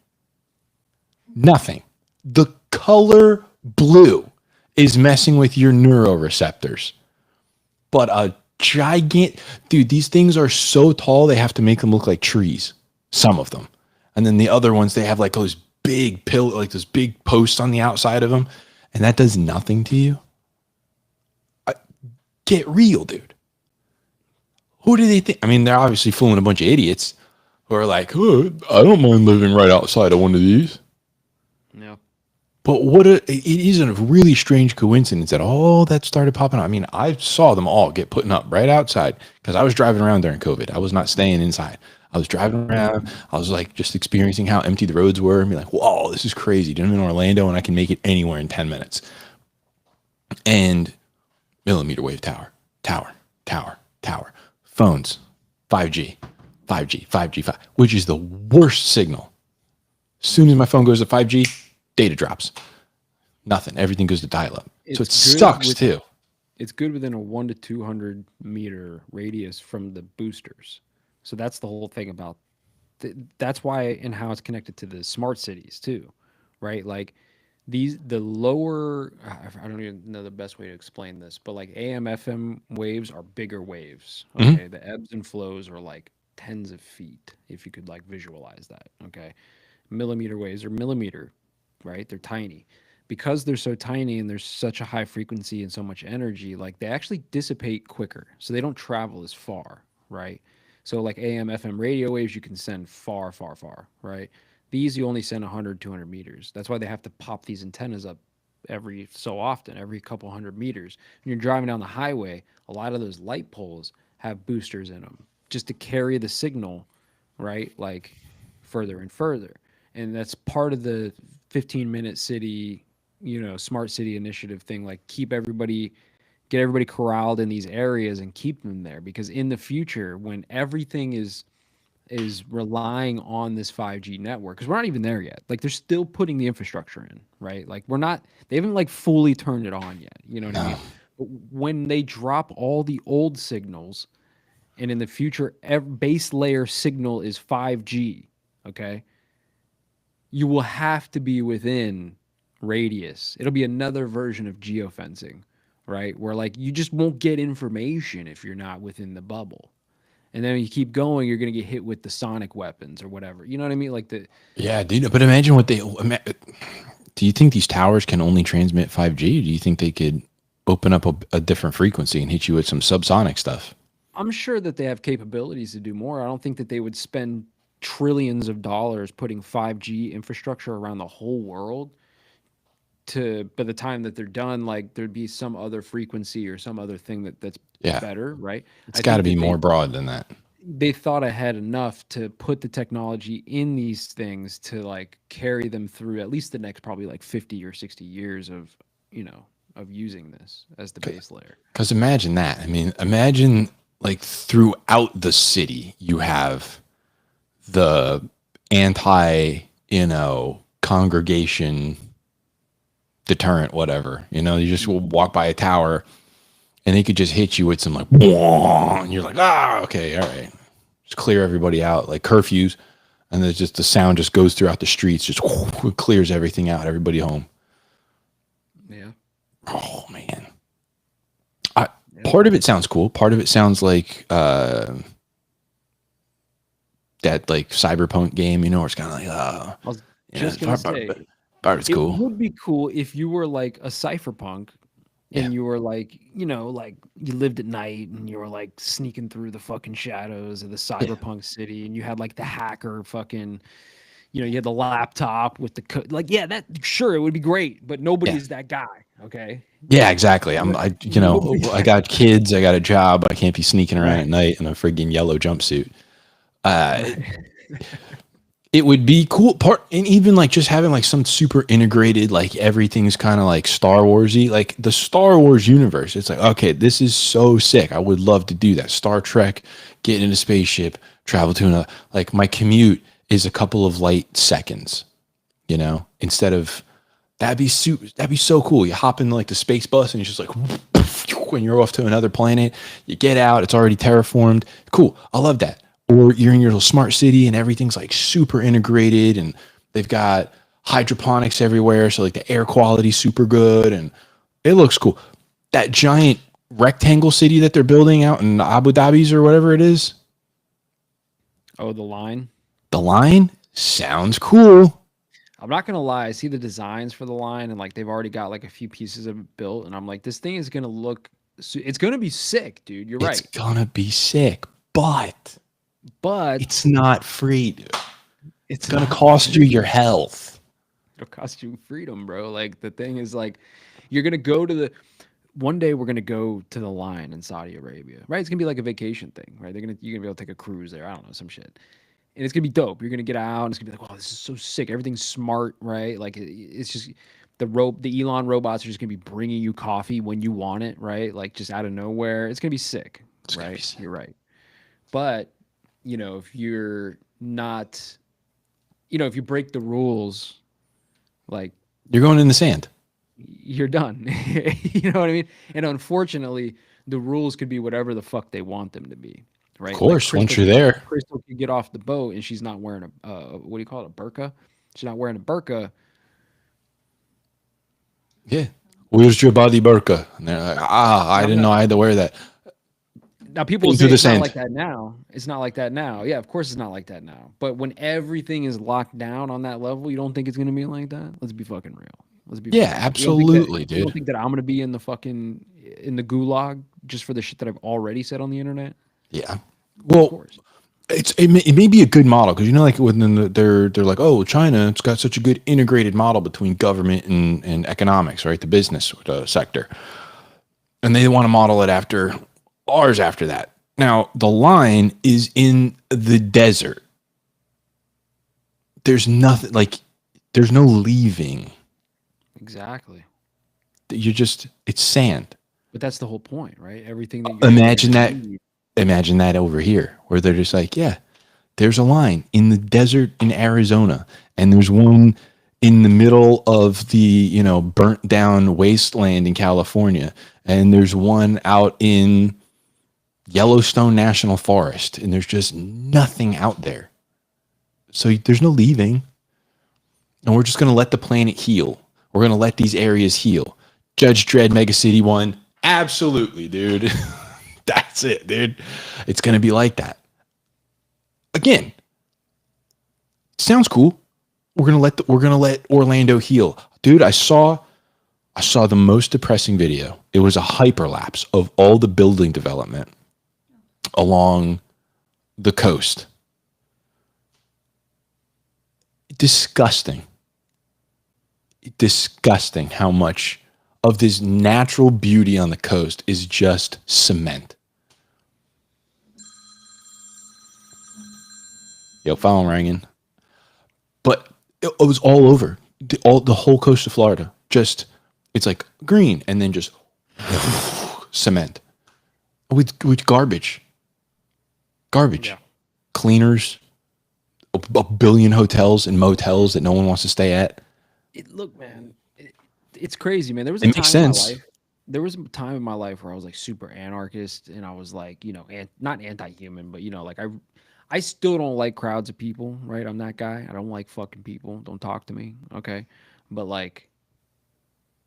Nothing. The color blue is messing with your neuroreceptors. But a giant, dude, these things are so tall, they have to make them look like trees. Some of them. And then the other ones, they have like those big like those big posts on the outside of them. And that does nothing to you. Get real, dude. Who do they think? I mean, they're obviously fooling a bunch of idiots who are like, oh, I don't mind living right outside of one of these. Yeah. But it is a really strange coincidence that all that started popping up. I mean, I saw them all get putting up right outside because I was driving around during COVID. I was not staying inside. I was driving around. I was like just experiencing how empty the roads were and be like, whoa, this is crazy. Dude, I'm in Orlando and I can make it anywhere in 10 minutes. And millimeter wave tower, phones, 5G, which is the worst signal. As soon as my phone goes to 5G, data drops. Nothing. Everything goes to dial-up. So it sucks too. It's good within a 1 to 200 meter radius from the boosters. So that's the whole thing about. That's why and how it's connected to the smart cities too, right? Like the lower, I don't even know the best way to explain this, but like AM FM waves are bigger waves. Okay, the ebbs and flows are like tens of feet if you could like visualize that. Okay, millimeter waves are millimeter, right? They're tiny. Because they're so tiny and there's such a high frequency and so much energy, like they actually dissipate quicker. So they don't travel as far, right? So like AM, FM radio waves, you can send far, far, far, right? These you only send 100, 200 meters. That's why they have to pop these antennas up every so often, every couple hundred meters. When you're driving down the highway, a lot of those light poles have boosters in them just to carry the signal, right? Like further and further. And that's part of the 15-minute city, smart city initiative thing. Like get everybody corralled in these areas and keep them there, because in the future, when everything is relying on this 5G network, because we're not even there yet. Like they're still putting the infrastructure in, right? Like they haven't like fully turned it on yet. You know what I mean? But when they drop all the old signals, and in the future, base layer signal is 5G, okay? You will have to be within radius. It'll be another version of geofencing, right? Where like you just won't get information if you're not within the bubble. And then you keep going, you're going to get hit with the sonic weapons or whatever. You know what I mean? Like Yeah, dude. But imagine do you think these towers can only transmit 5G? Do you think they could open up a different frequency and hit you with some subsonic stuff? I'm sure that they have capabilities to do more. I don't think that they would spend trillions of dollars putting 5G infrastructure around the whole world by the time that they're done, like there'd be some other frequency or some other thing that's better, right? It's got to be more broad than that. They thought ahead enough to put the technology in these things to like carry them through at least the next probably like 50 or 60 years of using this as the base layer. Because imagine that. I mean, imagine like throughout the city, you have the congregation deterrent, whatever. You just will walk by a tower and they could just hit you with some like, and you're like, okay, all right. Just clear everybody out, like curfews. And there's just the sound just goes throughout the streets, just clears everything out, everybody home. Yeah. Oh, man. Part of it sounds cool. Part of it sounds like that like cyberpunk game, where it's kind of like, I was just gonna say, part of it's cool. It would be cool if you were like a cypherpunk and you were like, like you lived at night and you were like sneaking through the fucking shadows of the cyberpunk city, and you had like the hacker fucking, you had the laptop with the that sure, it would be great, but nobody's that guy. Okay. Yeah, exactly. I got kids, I got a job, I can't be sneaking around at night in a friggin' yellow jumpsuit. It would be cool and even like just having like some super integrated, like everything's kind of like Star Warsy, like the Star Wars universe. It's like, okay, this is so sick. I would love to do that. Star Trek, get in a spaceship, travel to like my commute is a couple of light seconds, instead of that'd be so cool. You hop in like the space bus and it's just like when you're off to another planet, you get out, it's already terraformed. Cool. I love that. Or you're in your little smart city and everything's like super integrated and they've got hydroponics everywhere. So like the air quality super good and it looks cool. That giant rectangle city that they're building out in Abu Dhabi's or whatever it is. Oh, the line? The line sounds cool. I'm not going to lie. I see the designs for the line and like they've already got like a few pieces of it built. And I'm like, this thing is going to look, it's going to be sick, dude. You're right. It's going to be sick, but it's not free, dude. It's going to cost you your health. It'll cost you freedom, bro. Like the thing is like, you're going to go to one day we're gonna go to the line in Saudi Arabia, right? It's gonna be like a vacation thing, right? You're gonna be able to take a cruise there. I don't know, some shit, and it's gonna be dope. You're gonna get out, and it's gonna be like, wow, this is so sick. Everything's smart, right? Like it's just the Elon robots are just gonna be bringing you coffee when you want it, right? Like just out of nowhere. It's gonna be sick, It's gonna be right? sick. You're right. But if you're not, if you break the rules, like You're going in the sand. you're done. You know what I mean? And unfortunately, the rules could be whatever the fuck they want them to be, Of right? Like course, once you're there. Crystal can get off the boat and she's not wearing a what do you call it, a burqa? She's not wearing a burqa. Yeah. Where's your body burqa? And they're like, I I'm didn't know not. I had to wear that. Now people will Into say the it's not sand. like that now. It's not like that now. Yeah, of course it's not like that now. But when everything is locked down on that level, you don't think it's gonna be like that? Let's be fucking real. Let's be Yeah, fucking real. absolutely, You don't dude. think that I'm gonna be in the fucking in the gulag just for the shit that I've already said on the internet? Yeah. Of Well, course. it may be a good model because like when they're like, oh, China, it's got such a good integrated model between government and economics, right? The business sector, and they want to model it after ours after that. Now the line is in the desert. There's nothing like there's no leaving. Exactly. It's sand. But that's the whole point, right? Everything that you're there Imagine to that. leave. Imagine that over here, where they're just like, yeah, there's a line in the desert in Arizona, and there's one in the middle of the burnt down wasteland in California, and there's one out in Yellowstone National Forest, and there's just nothing out there. So there's no leaving, and we're just gonna let the planet heal. We're gonna let these areas heal. Judge Dredd Mega City 1, absolutely, dude. That's it, dude. It's gonna be like that. Again, sounds cool. We're gonna let Orlando heal, dude. I saw the most depressing video. It was a hyperlapse of all the building development along the coast. Disgusting how much of this natural beauty on the coast is just cement. Yo, phone ringing. But it was all over the whole coast of Florida. Just it's like green and then just cement with garbage, Yeah. cleaners, a billion hotels and motels that no one wants to stay at. Look, man, it's crazy, man. There was It a makes time in my sense. life. There was a time in my life where I was like super anarchist, and I was like, not anti-human, but like I still don't like crowds of people, right? I'm that guy. I don't like fucking people. Don't talk to me, okay? But like,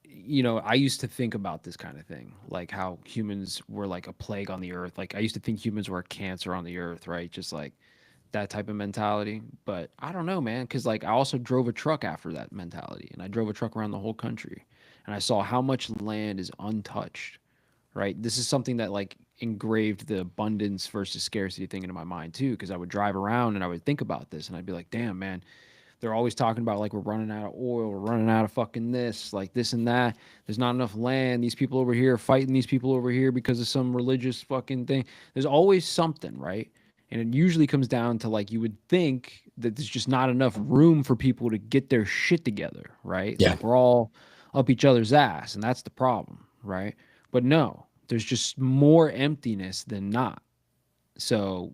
I used to think about this kind of thing, like how humans were like a plague on the earth. Like I used to think humans were a cancer on the earth, right? Just like that type of mentality. But I don't know, man, because like I also drove a truck after that mentality, and I drove a truck around the whole country, and I saw how much land is untouched, right? This is something that like engraved the abundance versus scarcity thing into my mind too, because I would drive around and I would think about this, and I'd be like, damn, man, they're always talking about like we're running out of oil, we're running out of fucking this, like this and that. There's not enough land. These people over here are fighting these people over here because of some religious fucking thing. There's always something, right? And it usually comes down to like you would think that there's just not enough room for people to get their shit together, right? Yeah. Like we're all up each other's ass, and that's the problem, right? But no, there's just more emptiness than not. So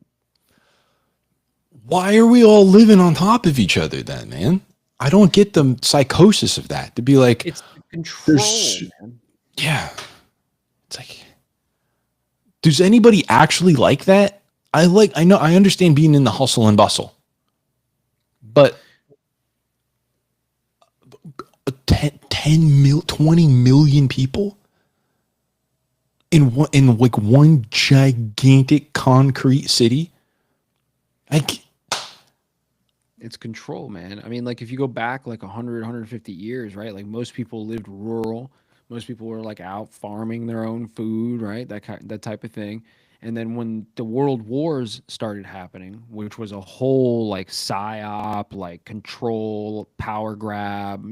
Why are we all living on top of each other then, man? I don't get the psychosis of that. To be like, it's the control, there's man. yeah. It's like, does anybody actually like that? I understand being in the hustle and bustle, but 20 million people in like one gigantic concrete city. It's control, man. I mean, like if you go back like 100, 150 years, right? Like most people lived rural. Most people were like out farming their own food, right? That type of thing. And then when the world wars started happening, which was a whole like psyop, like control, power grab,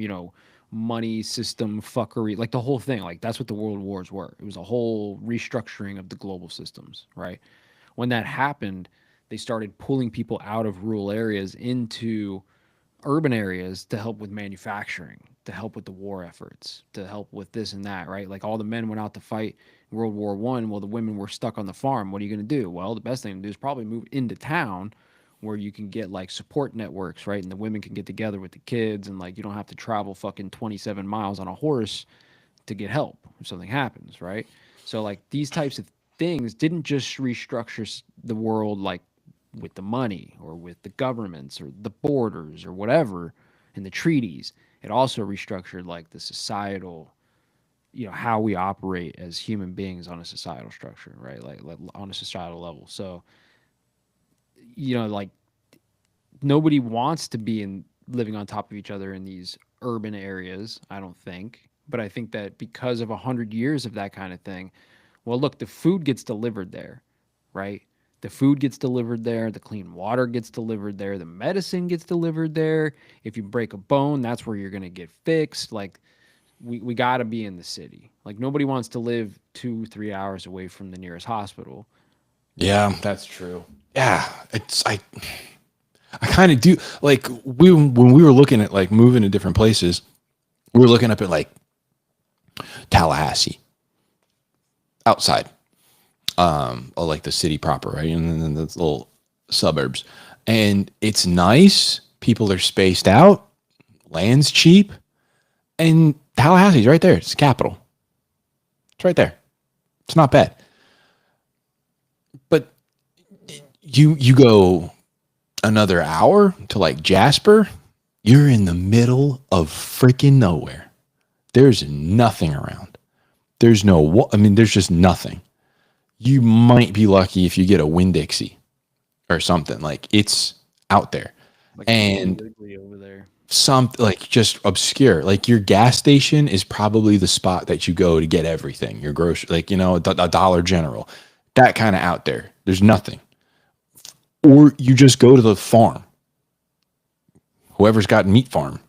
money system fuckery, like the whole thing. Like that's what the world wars were. It was a whole restructuring of the global systems, right? When that happened, they started pulling people out of rural areas into urban areas to help with manufacturing, to help with the war efforts, to help with this and that, right? Like all the men went out to fight in World War One, while the women were stuck on the farm. What are you going to do? Well, the best thing to do is probably move into town where you can get like support networks, right? And the women can get together with the kids, and like you don't have to travel fucking 27 miles on a horse to get help if something happens, right? So like these types of things didn't just restructure the world like with the money or with the governments or the borders or whatever in the treaties. It also restructured like the societal, how we operate as human beings on a societal structure, right? Like on a societal level. So, like nobody wants to be in living on top of each other in these urban areas, I don't think. But I think that because of 100 years of that kind of thing, well, look, the food gets delivered there, right? The food gets delivered there. The clean water gets delivered there. The medicine gets delivered there. If you break a bone, that's where you're going to get fixed. Like, we got to be in the city. Like, nobody wants to live 2-3 hours away from the nearest hospital. Yeah, that's true. Yeah, I kind of do like when we were looking at like moving to different places, we were looking up at like Tallahassee outside, or like the city proper, right? And then the little suburbs, and it's nice. People are spaced out, land's cheap, and Tallahassee's right there. It's the capital. It's right there. It's not bad. But you go another hour to like Jasper, you're in the middle of freaking nowhere. There's nothing around. There's just nothing. You might be lucky if you get a Winn-Dixie or something. Like it's out there. Like and over there. Something like just obscure. Like your gas station is probably the spot that you go to get everything. Your grocery, like, a Dollar General, that kind of out there. There's nothing. Or you just go to the farm. Whoever's got meat farm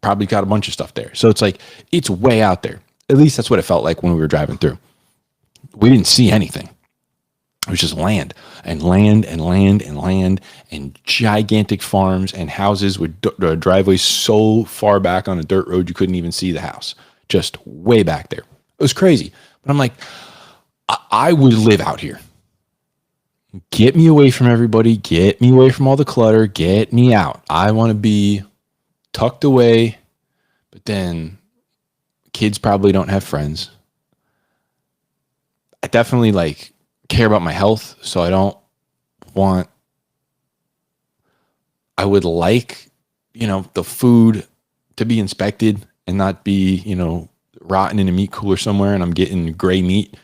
probably got a bunch of stuff there. So it's like, it's way out there. At least that's what it felt like when we were driving through. We didn't see anything. It was just land and land and land and land and gigantic farms and houses with driveways so far back on a dirt road you couldn't even see the house. Just way back there. It was crazy. But I'm like, I would live out here. Get me away from everybody. Get me away from all the clutter. Get me out. I want to be tucked away. But then kids probably don't have friends. I definitely care about my health. So I would like, the food to be inspected and not be, rotten in a meat cooler somewhere and I'm getting gray meat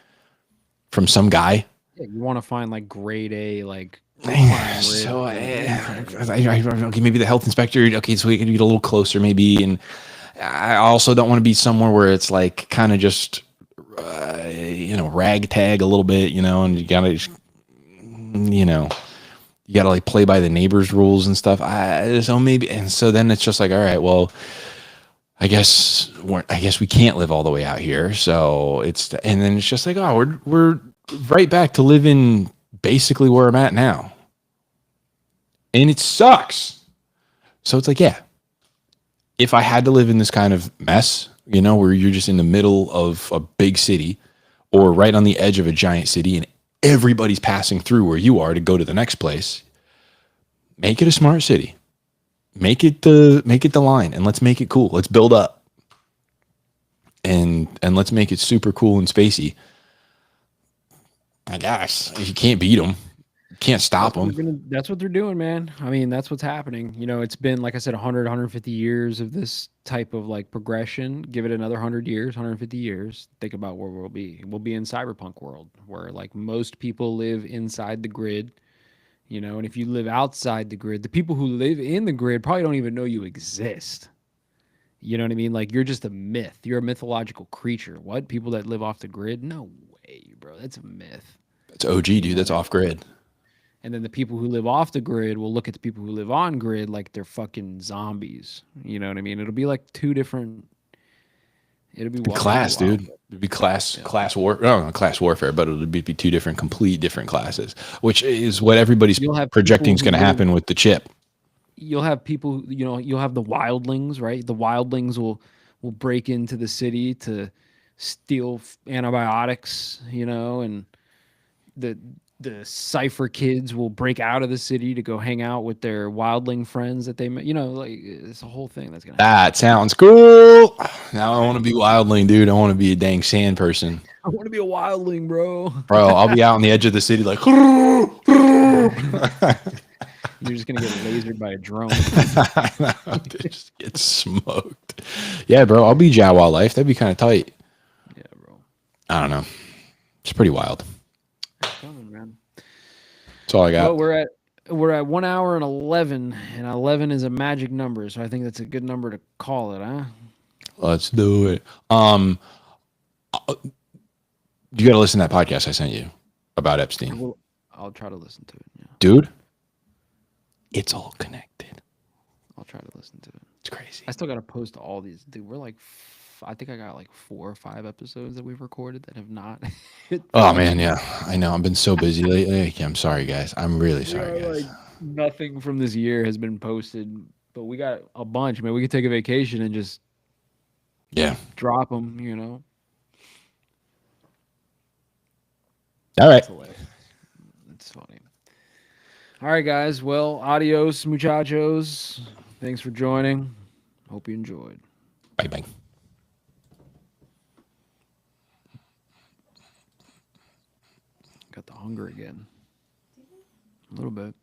from some guy. Yeah, you want to find like grade A, like. So okay, maybe the health inspector. Okay, so we can get a little closer, maybe. And I also don't want to be somewhere where it's like kind of just, ragtag a little bit, and you gotta, you gotta like play by the neighbors' rules and stuff. So maybe, and so then it's just like, all right, well, I guess we can't live all the way out here. So and then it's just like, oh, we're right back to living basically where I'm at now. And it sucks. So it's like, yeah, if I had to live in this kind of mess, where you're just in the middle of a big city or right on the edge of a giant city and everybody's passing through where you are to go to the next place, make it a smart city. Make it the line and let's make it cool. Let's build up. And let's make it super cool and spacey. I guess you can't beat them, you can't stop them. That's what they're doing, man. I mean, that's what's happening. It's been, like I said, 150 years of this type of like progression. Give it another 100 years, 150 years. Think about where we'll be. We'll be in cyberpunk world where like most people live inside the grid, and if you live outside the grid, the people who live in the grid probably don't even know you exist. You know what I mean? Like you're just a myth. You're a mythological creature. What? People that live off the grid? No way, bro. That's a myth. That's OG, dude. That's off grid. And then the people who live off the grid will look at the people who live on grid like they're fucking zombies. You know what I mean? It'll be like two different It'll be Class, it'll be dude. It'd be class Yeah. class war. No, not class warfare, but it'll be two different, complete different classes, which is what everybody's You'll have projecting is people going to who live- happen with the chip. You'll have people, you'll have the wildlings, right? The wildlings will break into the city to steal antibiotics, and the cipher kids will break out of the city to go hang out with their wildling friends that they met. Like it's a whole thing that's gonna happen. That sounds cool. Now I want to be wildling, dude. I want to be a dang sand person. I want to be a wildling, bro. Bro, I'll be out on the edge of the city like You're just gonna get lasered by a drone. just get smoked. Yeah, bro. I'll be Jawa life. That'd be kind of tight. Yeah, bro. I don't know. It's pretty wild. Coming, man. That's all I got. Well, we're at 1 hour and 11, and 11 is a magic number, so I think that's a good number to call it, huh? Let's do it. You got to listen to that podcast I sent you about Epstein. I'll try to listen to it. Yeah, Dude, it's all connected. I'll try to listen to it. It's crazy. I still got to post all these. Dude, we're like, I think I got like 4 or 5 episodes that we've recorded that have not hit. Oh, man, yeah. I know. I've been so busy lately. I'm sorry, guys. I'm really sorry, guys. Like, nothing from this year has been posted, but we got a bunch. Man, we could take a vacation and just drop them, All right. It's funny. All right, guys. Well, adios, muchachos. Thanks for joining. Hope you enjoyed. Bye-bye. Got the hunger again. A little bit.